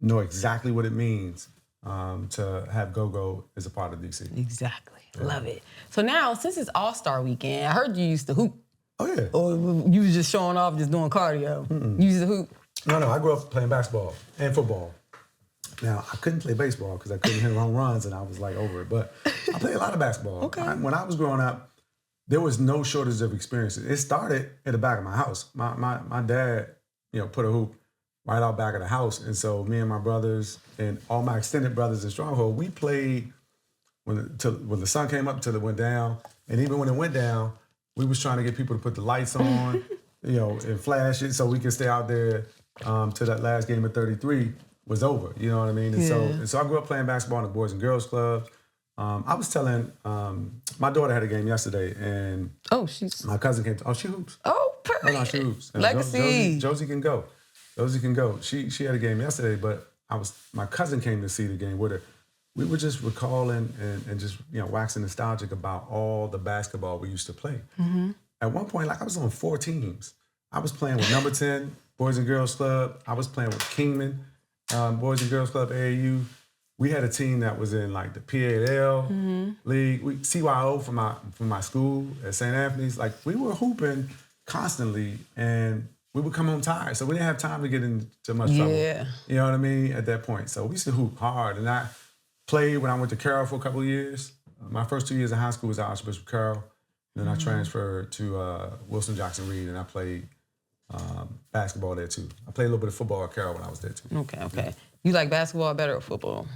know exactly what it means to have go-go as a part of DC. Exactly. Yeah. Love it. So now, since it's All-Star Weekend, I heard you used to hoop. Oh, yeah. Or you was just showing off, just doing cardio. You used to hoop. No, I grew up playing basketball and football. Now, I couldn't play baseball because I couldn't hit home runs and I was like over it. But I played a lot of basketball. Okay. When I was growing up, there was no shortage of experiences. It started at the back of my house. My dad, put a hoop right out back of the house. And so me and my brothers and all my extended brothers in Stronghold, we played when the sun came up till it went down. And even when it went down, we was trying to get people to put the lights on, and flash it so we could stay out there till that last game of 33 was over. You know what I mean? And so I grew up playing basketball in the Boys and Girls Club. I was telling, my daughter had a game yesterday, and my cousin came. She hoops. Oh, perfect. Oh no, she hoops. And Legacy. Josie can go. Josie can go. She had a game yesterday, but my cousin came to see the game with her. We were just recalling and just waxing nostalgic about all the basketball we used to play. At one point, I was on 4 teams. I was playing with Number 10 Boys and Girls Club. I was playing with Kingman Boys and Girls Club AAU. We had a team that was in the PAL league. CYO from my school at St. Anthony's. We were hooping constantly, and we would come home tired, so we didn't have time to get into much trouble. You know what I mean? At that point, so we used to hoop hard, and I played when I went to Carroll for a couple of years. My first 2 years in high school was at Archbishop Carroll. Then I transferred to Wilson Jackson Reed, and I played basketball there too. I played a little bit of football at Carroll when I was there too. Okay. Yeah. You like basketball better or football?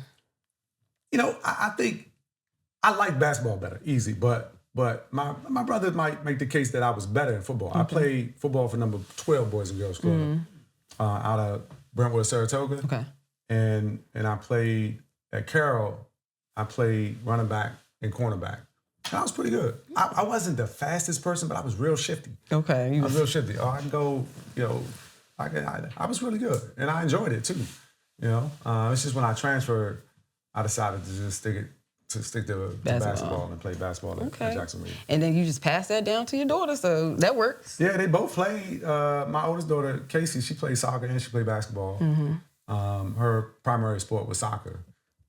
I think I like basketball better, easy. But my brother might make the case that I was better in football. Okay. I played football for number 12 Boys and Girls Club out of Brentwood, Saratoga. Okay. And I played at Carroll. I played running back and cornerback. And I was pretty good. I wasn't the fastest person, but I was real shifty. Okay. I was real shifty. I can go, I was really good. And I enjoyed it too. It's just when I transferred, I decided to just stick it to stick to basketball and play basketball at Jackson Reed. And then you just pass that down to your daughter, so that works. Yeah, they both played. My oldest daughter, Casey, she played soccer and she played basketball. Her primary sport was soccer.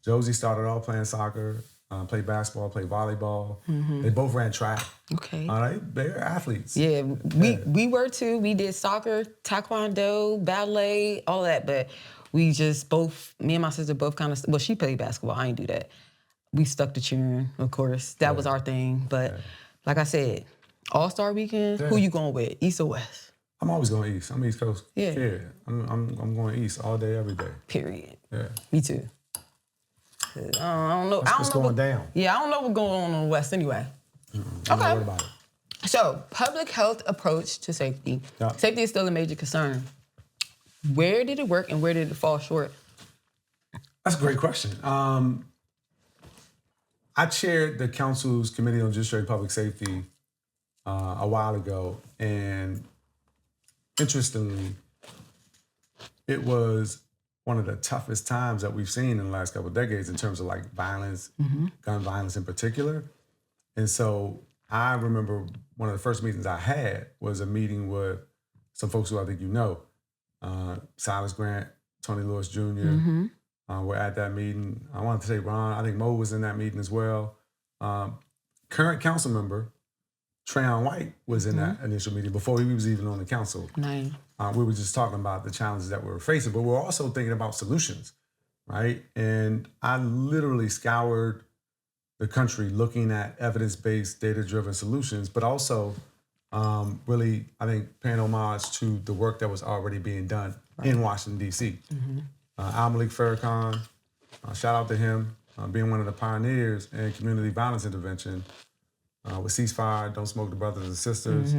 Josie started off playing soccer, played basketball, played volleyball. They both ran track. Okay. They're athletes. Yeah, we were too. We did soccer, taekwondo, ballet, all that, but we just both, me and my sister both kind of, well, she played basketball. I didn't do that. We stuck to cheering, of course. That was our thing. But like I said, All-Star Weekend, who you going with, East or West? I'm always going East. I'm East Coast. Yeah. I'm going East all day, every day. Period. Yeah. Me too. I don't know. What's going down? Yeah, I don't know what's going on the West anyway. I'm not worried about it. So, public health approach to safety. Yeah. Safety is still a major concern. Where did it work and where did it fall short? That's a great question. I chaired the council's Committee on Judiciary Public Safety a while ago, and interestingly, it was one of the toughest times that we've seen in the last couple of decades in terms of like violence, gun violence in particular. And so I remember one of the first meetings I had was a meeting with some folks who I think you know, Silas Grant, Tony Lewis Jr. Were at that meeting. I wanted to say Ron, I think Mo was in that meeting as well. Current council member, Trayon White, was in that initial meeting before he was even on the council. Nice. We were just talking about the challenges that we were facing, but we're also thinking about solutions, right? And I literally scoured the country looking at evidence-based, data-driven solutions, but also really, I think, paying homage to the work that was already being done in Washington, D.C. Al-Malik Farrakhan, shout out to him, being one of the pioneers in community violence intervention with Ceasefire, Don't Smoke the Brothers and Sisters,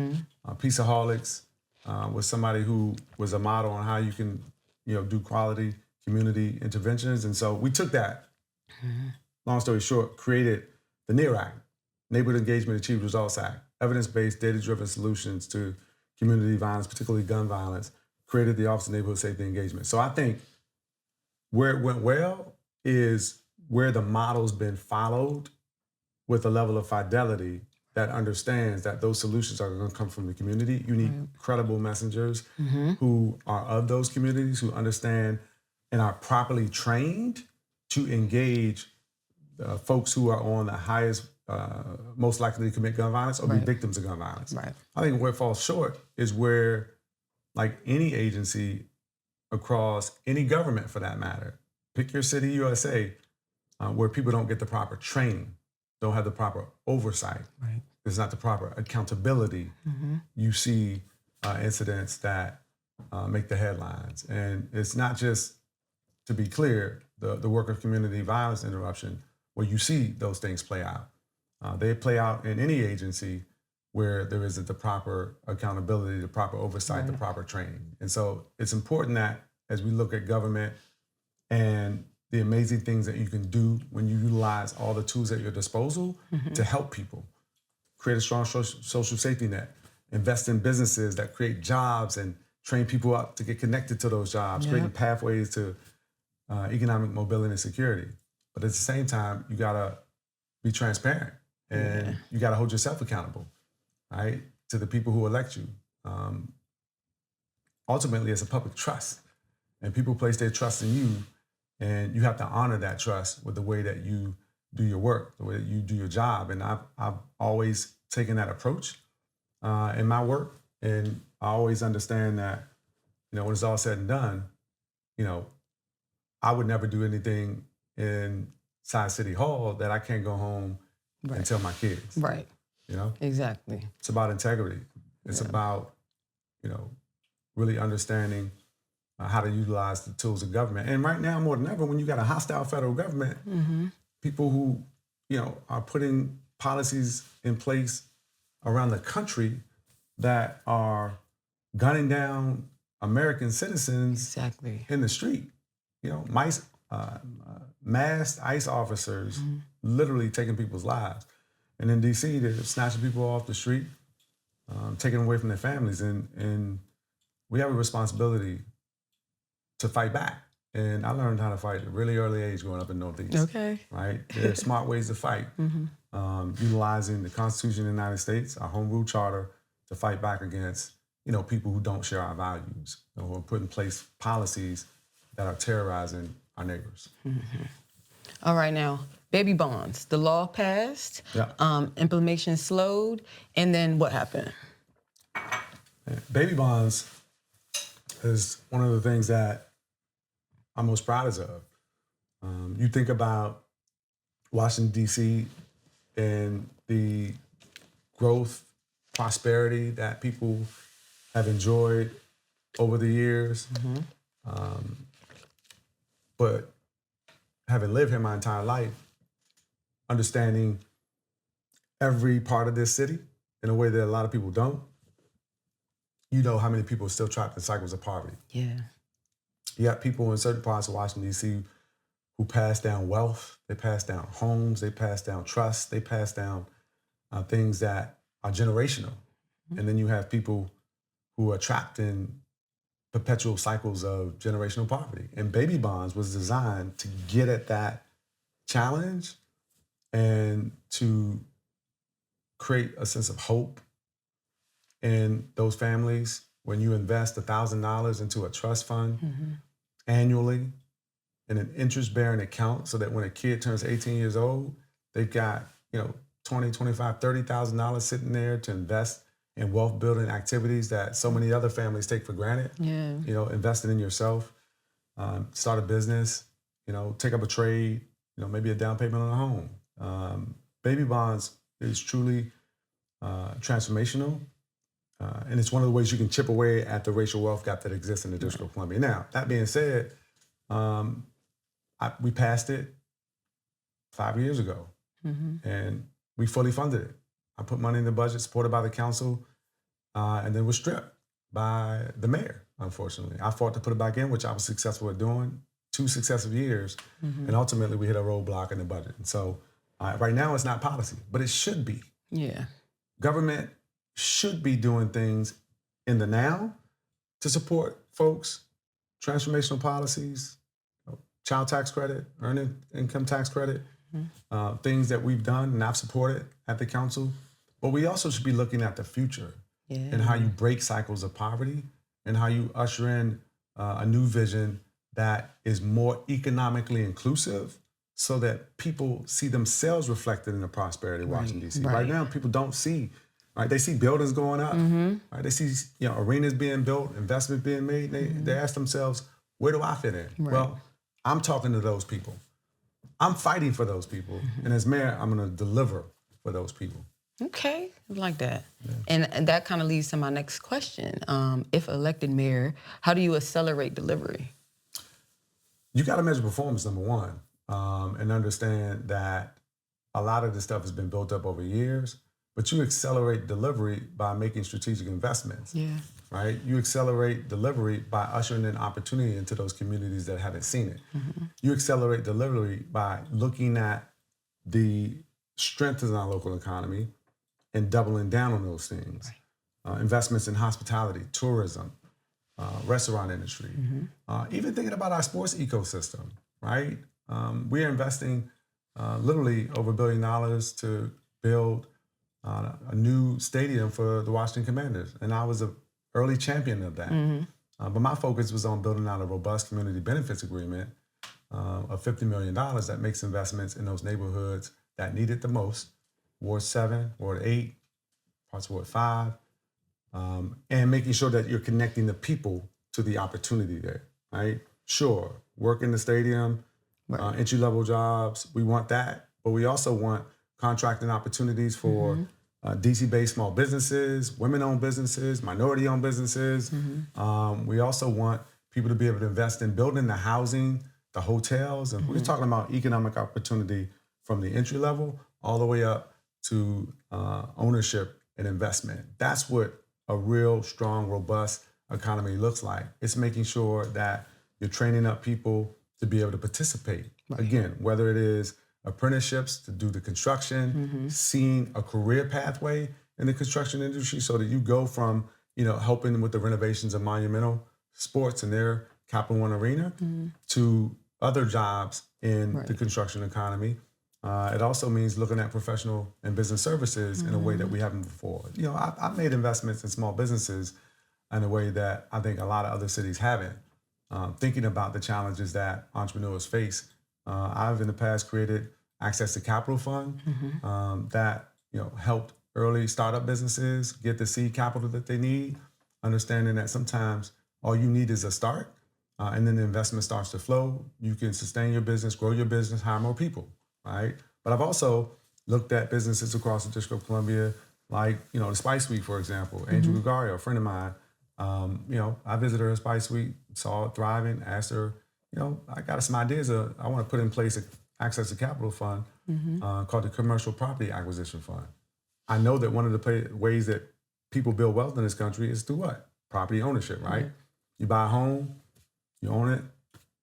Peaceaholics, was somebody who was a model on how you can, do quality community interventions. And so we took that, long story short, created the NEAR Act, Neighborhood Engagement Achieved Results Act, evidence-based, data-driven solutions to community violence, particularly gun violence, created the Office of Neighborhood Safety Engagement. So I think where it went well is where the model's been followed with a level of fidelity that understands that those solutions are going to come from the community. You need credible messengers who are of those communities, who understand and are properly trained to engage folks who are on the highest, most likely to commit gun violence or be victims of gun violence. I think where it falls short is where, like any agency across any government for that matter, pick your city, USA, where people don't get the proper training, don't have the proper oversight. There's not the proper accountability. You see incidents that make the headlines. And it's not just, to be clear, the work of community violence interruption, where you see those things play out. They play out in any agency where there isn't the proper accountability, the proper oversight, the proper training. And so it's important that as we look at government and the amazing things that you can do when you utilize all the tools at your disposal to help people, create a strong social safety net, invest in businesses that create jobs and train people up to get connected to those jobs, creating pathways to economic mobility and security. But at the same time, you gotta be transparent and you gotta hold yourself accountable, right, to the people who elect you. Ultimately, it's a public trust, and people place their trust in you, and you have to honor that trust with the way that you do your work, the way that you do your job. And I've always taken that approach in my work, and I always understand that, when it's all said and done, I would never do anything inside City Hall that I can't go home and tell my kids. Exactly. It's about integrity. It's about, really understanding how to utilize the tools of government. And right now, more than ever, when you got a hostile federal government, people who, are putting policies in place around the country that are gunning down American citizens in the street. Masked ICE officers literally taking people's lives. And in D.C., they're snatching people off the street, taking them away from their families. And we have a responsibility to fight back And I learned how to fight at a really early age growing up in Northeast. Okay. Right? There are smart ways to fight. Utilizing the Constitution of the United States, our home rule charter, to fight back against, people who don't share our values, who are put in place policies that are terrorizing our neighbors. All right, now, baby bonds. The law passed, Yeah. implementation slowed, and then what happened? Baby bonds is one of the things that I'm most proud of. You think about Washington, D.C. and the growth, prosperity that people have enjoyed over the years. But having lived here my entire life, understanding every part of this city in a way that a lot of people don't, you know how many people are still trapped in cycles of poverty. Yeah. You got people in certain parts of Washington, D.C. who pass down wealth, they pass down homes, they pass down trust, they pass down things that are generational. And then you have people who are trapped in perpetual cycles of generational poverty. And baby bonds was designed to get at that challenge and to create a sense of hope in those families. When you invest $1,000 into a trust fund annually in an interest-bearing account, so that when a kid turns 18 years old, they've got, $20, $25, $30,000 sitting there to invest in wealth building activities that so many other families take for granted. Yeah. Investing in yourself, start a business, take up a trade, maybe a down payment on a home. Baby bonds is truly transformational. And it's one of the ways you can chip away at the racial wealth gap that exists in the District of Columbia. Now, that being said, we passed it 5 years ago, and we fully funded it. I put money in the budget, supported by the council, and then was stripped by the mayor, unfortunately. I fought to put it back in, which I was successful at doing 2 successive years, and ultimately we hit a roadblock in the budget. And so right now it's not policy, but it should be. Yeah. Government should be doing things in the now to support folks, transformational policies, child tax credit, earned income tax credit, things that we've done and I've supported at the council. But we also should be looking at the future and how you break cycles of poverty and how you usher in a new vision that is more economically inclusive so that people see themselves reflected in the prosperity of Washington, D.C. Right now, people don't see, right? They see buildings going up, right? They see arenas being built, investment being made. And they ask themselves, where do I fit in? Well, I'm talking to those people. I'm fighting for those people. And as mayor, I'm going to deliver for those people. Okay, I like that. Yeah. And that kind of leads to my next question. If elected mayor, how do you accelerate delivery? You got to measure performance, number one, and understand that a lot of this stuff has been built up over years, but you accelerate delivery by making strategic investments. Yeah. Right? You accelerate delivery by ushering in opportunity into those communities that haven't seen it. You accelerate delivery by looking at the strengths in our local economy and doubling down on those things. Investments in hospitality, tourism, restaurant industry, even thinking about our sports ecosystem, right? We are investing literally over $1 billion to build a new stadium for the Washington Commanders. And I was an early champion of that. But my focus was on building out a robust community benefits agreement of $50 million that makes investments in those neighborhoods that need it the most, Ward 7, Ward 8, parts of Ward 5, and making sure that you're connecting the people to the opportunity there, right? Sure, work in the stadium, entry-level jobs, we want that, but we also want contracting opportunities for DC-based small businesses, women-owned businesses, minority-owned businesses. We also want people to be able to invest in building the housing, the hotels, and we're talking about economic opportunity from the entry level all the way up to ownership and investment. That's what a real strong, robust economy looks like. It's making sure that you're training up people to be able to participate. Again, whether it is apprenticeships to do the construction, seeing a career pathway in the construction industry so that you go from, helping with the renovations of monumental sports and their Capital One Arena to other jobs in Right. the construction economy. It also means looking at professional and business services in a way that we haven't before. You know, I've made investments in small businesses in a way that I think a lot of other cities haven't. Thinking about the challenges that entrepreneurs face, I've in the past created access to capital fund that helped early startup businesses get the seed capital that they need, understanding that sometimes all you need is a start, and then the investment starts to flow. You can sustain your business, grow your business, hire more people, right? But I've also looked at businesses across the District of Columbia, like the Spice Suite, for example. Angel Gregario, a friend of mine, I visited her Spice Suite, saw it thriving, asked her, I got some ideas. I want to put in place an access to capital fund called the Commercial Property Acquisition Fund. I know that one of the ways that people build wealth in this country is through what? Property ownership, right? You buy a home, you own it.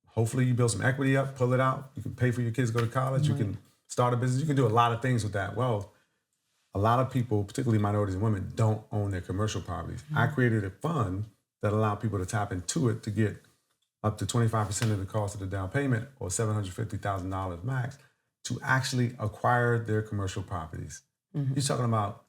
Hopefully you build some equity up, pull it out. You can pay for your kids to go to college. You can start a business. You can do a lot of things with that wealth. A lot of people, particularly minorities and women, don't own their commercial properties. I created a fund that allowed people to tap into it to get up to 25% of the cost of the down payment, or $750,000 max, to actually acquire their commercial properties. You're talking about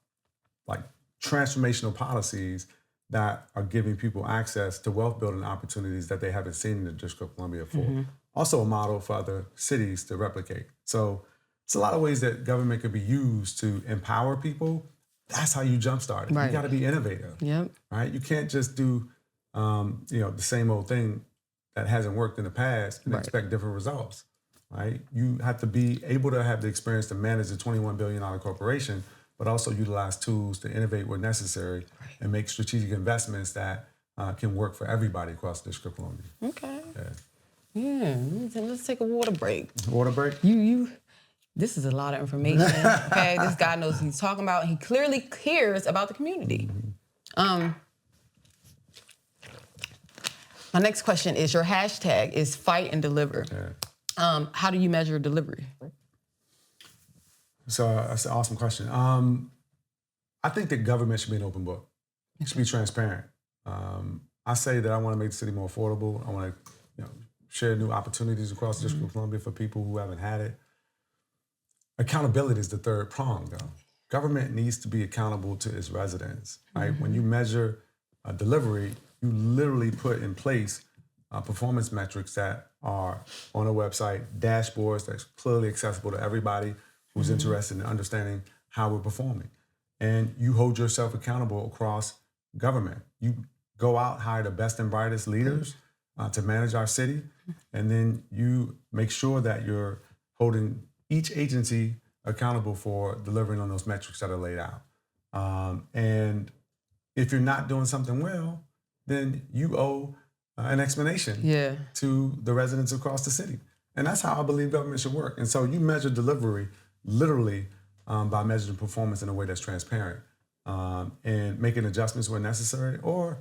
like transformational policies that are giving people access to wealth building opportunities that they haven't seen in the District of Columbia before. Also a model for other cities to replicate. So it's a lot of ways that government could be used to empower people. That's how you jumpstart it. Right. You got to be innovative, right? You can't just do the same old thing that hasn't worked in the past and expect different results, right? You have to be able to have the experience to manage a $21 billion corporation, but also utilize tools to innovate where necessary and make strategic investments that can work for everybody across the District of Columbia. Okay. Let's take a water break. Water break? This is a lot of information. Okay, this guy knows what he's talking about. He clearly cares about the community. My next question is, your hashtag is fight and deliver. How do you measure delivery? So that's an awesome question. I think that government should be an open book. It should be transparent. I say that I want to make the city more affordable. I want to share new opportunities across the District of Columbia for people who haven't had it. Accountability is the third prong, though. Government needs to be accountable to its residents, right? When you measure delivery, you literally put in place performance metrics that are on a website, dashboards that's clearly accessible to everybody who's interested in understanding how we're performing. And you hold yourself accountable across government. You go out, hire the best and brightest leaders to manage our city, and then you make sure that you're holding each agency accountable for delivering on those metrics that are laid out. And if you're not doing something well, then you owe an explanation to the residents across the city. And that's how I believe government should work. And so you measure delivery literally by measuring performance in a way that's transparent and making adjustments where necessary, or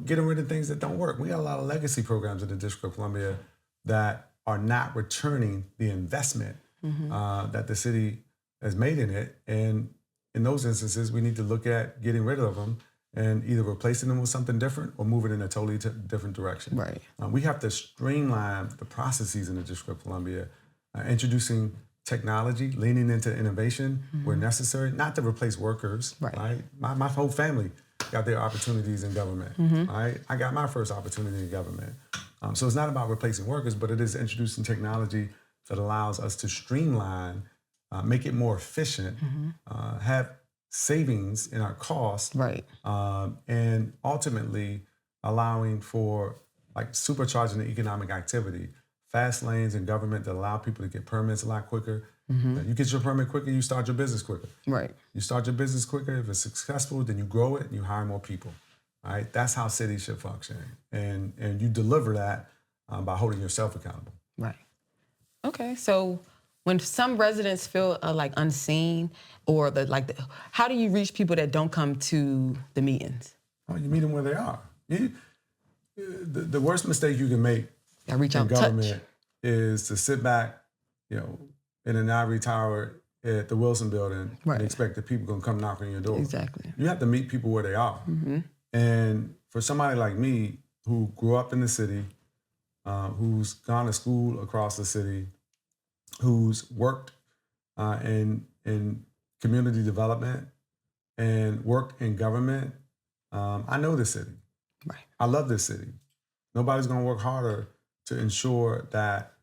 getting rid of things that don't work. We got a lot of legacy programs in the District of Columbia that are not returning the investment that the city has made in it. And in those instances, we need to look at getting rid of them and either replacing them with something different or moving in a totally different direction. Right. We have to streamline the processes in the District of Columbia, introducing technology, leaning into innovation where necessary, not to replace workers. Right. My whole family got their opportunities in government. Right? I got my first opportunity in government. So it's not about replacing workers, but it is introducing technology that allows us to streamline, make it more efficient, have savings in our costs, and ultimately allowing for supercharging the economic activity. Fast lanes in government that allow people to get permits a lot quicker. You get your permit quicker, you start your business quicker. Right. You start your business quicker. If it's successful, then you grow it and you hire more people. Right. That's how cities should function, and you deliver that by holding yourself accountable. Right. Okay. So when some residents feel unseen, or how do you reach people that don't come to the meetings? Oh, you meet them where they are. The worst mistake you can make in government is to sit back, in an ivory tower at the Wilson Building and expect that people gonna come knock on your door. Exactly. You have to meet people where they are. And for somebody like me who grew up in the city, who's gone to school across the city, who's worked in community development and worked in government. I know this city. Right. I love this city. Nobody's going to work harder to ensure that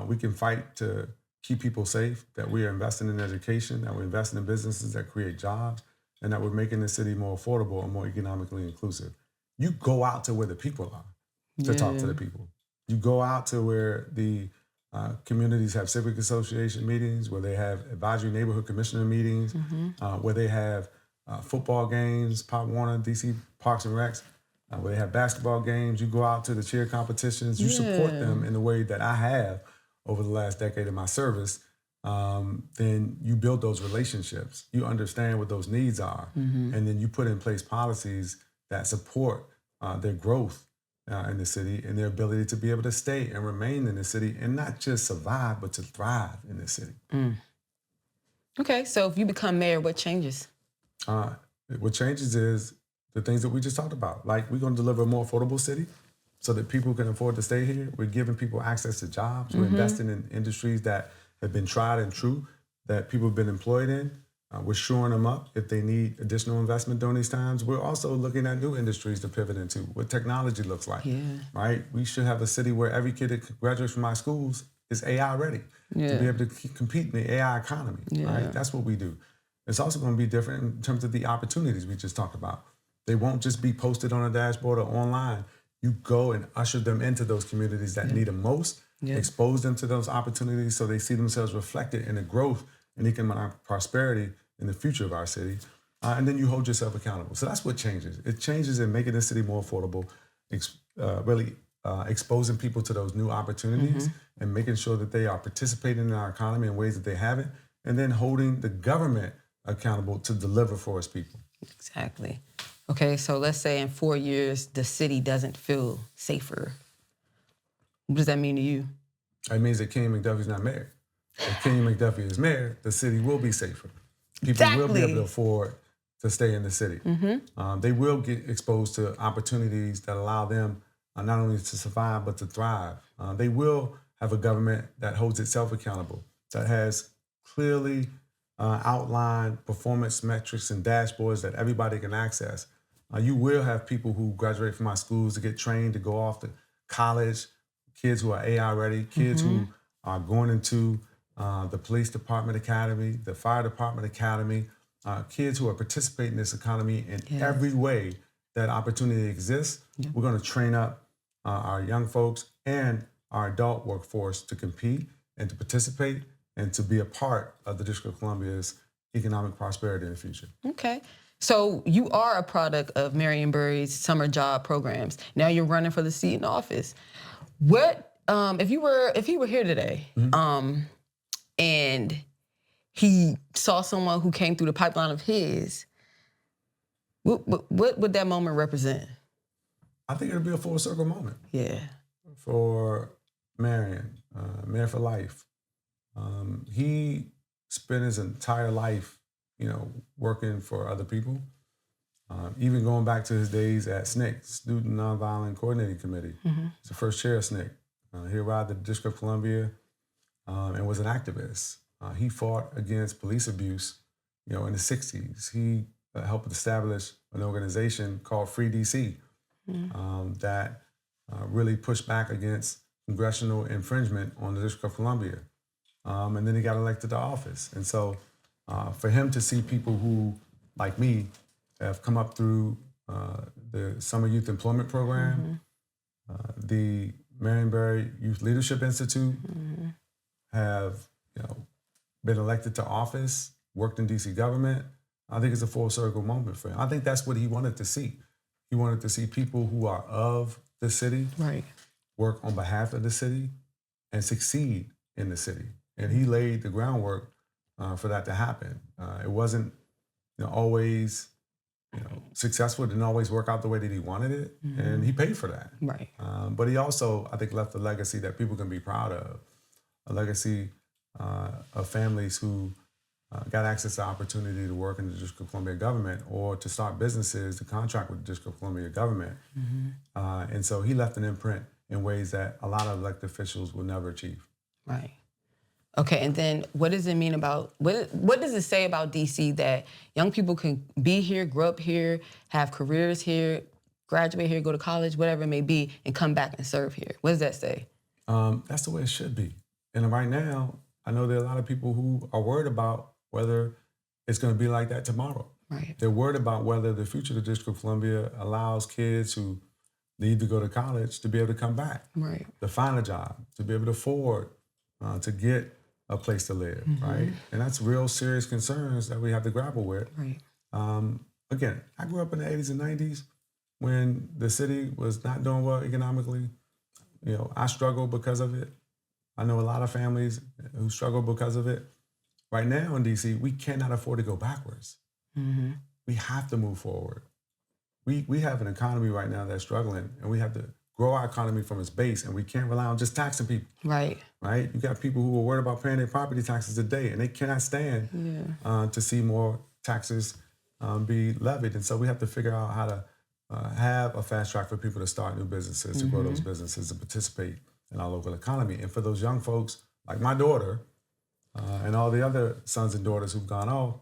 we can fight to keep people safe, that we are investing in education, that we're investing in businesses that create jobs, and that we're making the city more affordable and more economically inclusive. You go out to where the people are to talk to the people. You go out to where the communities have civic association meetings, where they have advisory neighborhood commissioner meetings, where they have football games, Pop Warner, D.C. Parks and Recs, where they have basketball games. You go out to the cheer competitions. You support them in the way that I have over the last decade of my service. Then you build those relationships. You understand what those needs are. And then you put in place policies that support their growth in the city and their ability to be able to stay and remain in the city and not just survive, but to thrive in the city. Okay, so if you become mayor, what changes? What changes is the things that we just talked about. Like, we're going to deliver a more affordable city so that people can afford to stay here. We're giving people access to jobs. We're investing in industries that have been tried and true, that people have been employed in. We're shoring them up if they need additional investment during these times. We're also looking at new industries to pivot into, what technology looks like, right? We should have a city where every kid that graduates from our schools is AI ready to be able to compete in the AI economy, right? That's what we do. It's also going to be different in terms of the opportunities we just talked about. They won't just be posted on a dashboard or online. You go and usher them into those communities that need them most, expose them to those opportunities so they see themselves reflected in the growth and economic prosperity in the future of our city. And then you hold yourself accountable. So that's what changes. It changes in making the city more affordable, really exposing people to those new opportunities and making sure that they are participating in our economy in ways that they haven't, and then holding the government accountable to deliver for its people. Exactly. Okay, so let's say in 4 years, the city doesn't feel safer. What does that mean to you? It means that Kenyan McDuffie's not mayor. If Kenyan McDuffie is mayor, the city will be safer. People will be able to afford to stay in the city. They will get exposed to opportunities that allow them not only to survive, but to thrive. They will have a government that holds itself accountable, that has clearly outlined performance metrics and dashboards that everybody can access. You will have people who graduate from our schools to get trained to go off to college, kids who are AI ready, kids who are going into the police department academy, the fire department academy, kids who are participating in this economy in every way that opportunity exists. We're going to train up our young folks and our adult workforce to compete and to participate and to be a part of the District of Columbia's economic prosperity in the future. Okay. So you are a product of Marionberry's summer job programs. Now you're running for the seat in office. What if he were here today, and he saw someone who came through the pipeline of his, what would that moment represent? I think it'll be a full circle moment. Yeah. For Marion, Mayor for Life. He spent his entire life, working for other people. Even going back to his days at SNCC, Student Nonviolent Coordinating Committee. He's the first chair of SNCC. He arrived at the District of Columbia and was an activist. He fought against police abuse, in the 60s. He helped establish an organization called Free D.C. That really pushed back against congressional infringement on the District of Columbia. And then he got elected to office. And so for him to see people who, like me, have come up through the Summer Youth Employment Program, the Marionberry Youth Leadership Institute, have been elected to office, worked in D.C. government, I think it's a full circle moment for him. I think that's what he wanted to see. He wanted to see people who are of the city work on behalf of the city and succeed in the city. And he laid the groundwork for that to happen. It wasn't always successful. It didn't always work out the way that he wanted it, and he paid for that. Right. But he also, I think, left a legacy that people can be proud of, a legacy of families who got access to opportunity to work in the District of Columbia government or to start businesses, to contract with the District of Columbia government. And so he left an imprint in ways that a lot of elected officials will never achieve. Right. Okay, and then what does it mean about, what does it say about DC that young people can be here, grow up here, have careers here, graduate here, go to college, whatever it may be, and come back and serve here? What does that say? That's the way it should be. And right now, I know there are a lot of people who are worried about whether it's going to be like that tomorrow. Right. They're worried about whether the future of the District of Columbia allows kids who need to go to college to be able to come back, Right. to find a job, to be able to afford, to get a place to live, right? And that's real serious concerns that we have to grapple with. Right. Again, I grew up in the 80s and 90s when the city was not doing well economically. You know, I struggled because of it. I know a lot of families who struggle because of it. Right now in DC, we cannot afford to go backwards. We have to move forward. We have an economy right now that's struggling, and we have to grow our economy from its base, and we can't rely on just taxing people. Right. Right? You got people who are worried about paying their property taxes today, and they cannot stand to see more taxes be levied. And so we have to figure out how to have a fast track for people to start new businesses, to grow those businesses, to participate in our local economy. And for those young folks, like my daughter, and all the other sons and daughters who've gone off,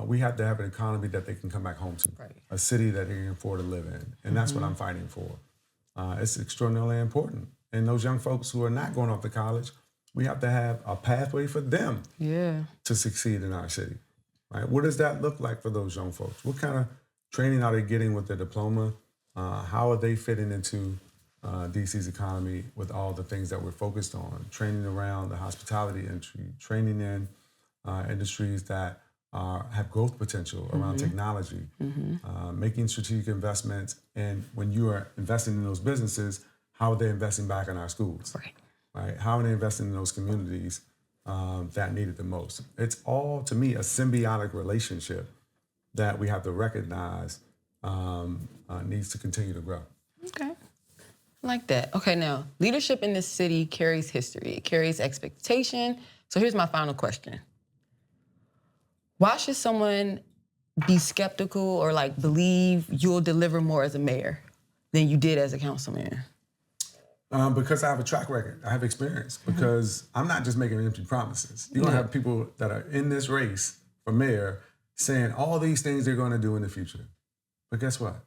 we have to have an economy that they can come back home to, a city that they can afford to live in. And that's what I'm fighting for. It's extraordinarily important. And those young folks who are not going off to college, we have to have a pathway for them to succeed in our city. Right? What does that look like for those young folks? What kind of training are they getting with their diploma? How are they fitting into DC's economy with all the things that we're focused on? Training around the hospitality industry, training in industries that have growth potential around technology, making strategic investments. And when you are investing in those businesses, how are they investing back in our schools? Right? How are they investing in those communities that need it the most? It's all, to me, a symbiotic relationship that we have to recognize needs to continue to grow. Okay. I like that. Okay, now, leadership in this city carries history. It carries expectation. So here's my final question. Why should someone be skeptical or believe you'll deliver more as a mayor than you did as a councilman? Because I have a track record, I have experience. Because I'm not just making empty promises. You're gonna have people that are in this race for mayor saying all these things they're gonna do in the future. But guess what?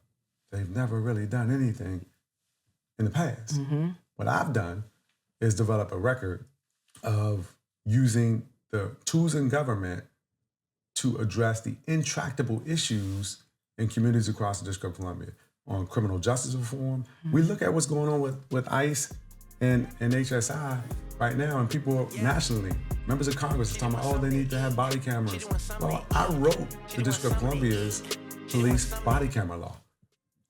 They've never really done anything in the past. What I've done is develop a record of using the tools in government to address the intractable issues in communities across the District of Columbia. On criminal justice reform, we look at what's going on with ICE and HSI right now, and people nationally, members of Congress are talking about, they need to have body cameras. Well, I wrote the District of Columbia's police body camera law.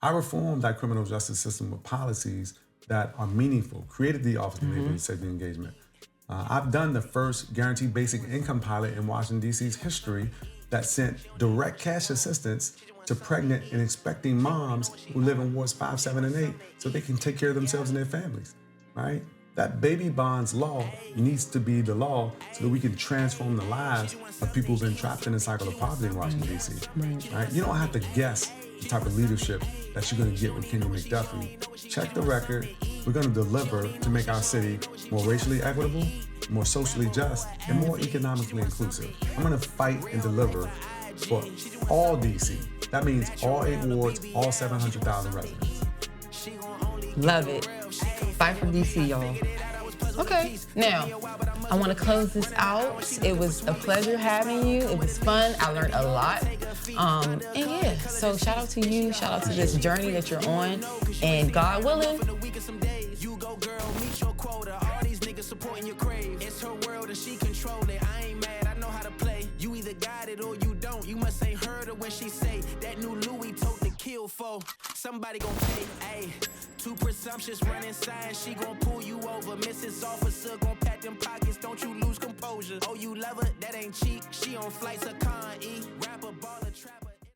I reformed that criminal justice system with policies that are meaningful, created the Office of Behavior and Safety Engagement. I've done the first guaranteed basic income pilot in Washington, D.C.'s history that sent direct cash assistance to pregnant and expecting moms who live in wards 5, 7, and 8 so they can take care of themselves and their families, right? That baby bonds law needs to be the law so that we can transform the lives of people who've been trapped in the cycle of poverty in Washington, D.C. Right? You don't have to guess the type of leadership that you're going to get with Kenyan McDuffie. Check the record. We're going to deliver to make our city more racially equitable, more socially just, and more economically inclusive. I'm going to fight and deliver for all DC. That means all 8 wards, all 700,000 residents. Love it. Fight for DC, y'all. Okay, now, I want to close this out. It was a pleasure having you. It was fun. I learned a lot. And yeah, so shout out to you. Shout out to this journey that you're on. And God willing, you go, girl, meet your quota. All these niggas supporting your crave. It's her world and she control it. I ain't mad, I know how to play. You either got it or you don't. You must ain't heard her when she say that new Louis told to kill for. Somebody gon' pay, ayy. Too presumptuous, running signs, she gon' pull you over. Mrs. Officer gon' pat them pockets, don't you lose composure. Oh, you love her, that ain't cheap. She on flights of con E. Rapper, baller, trapper.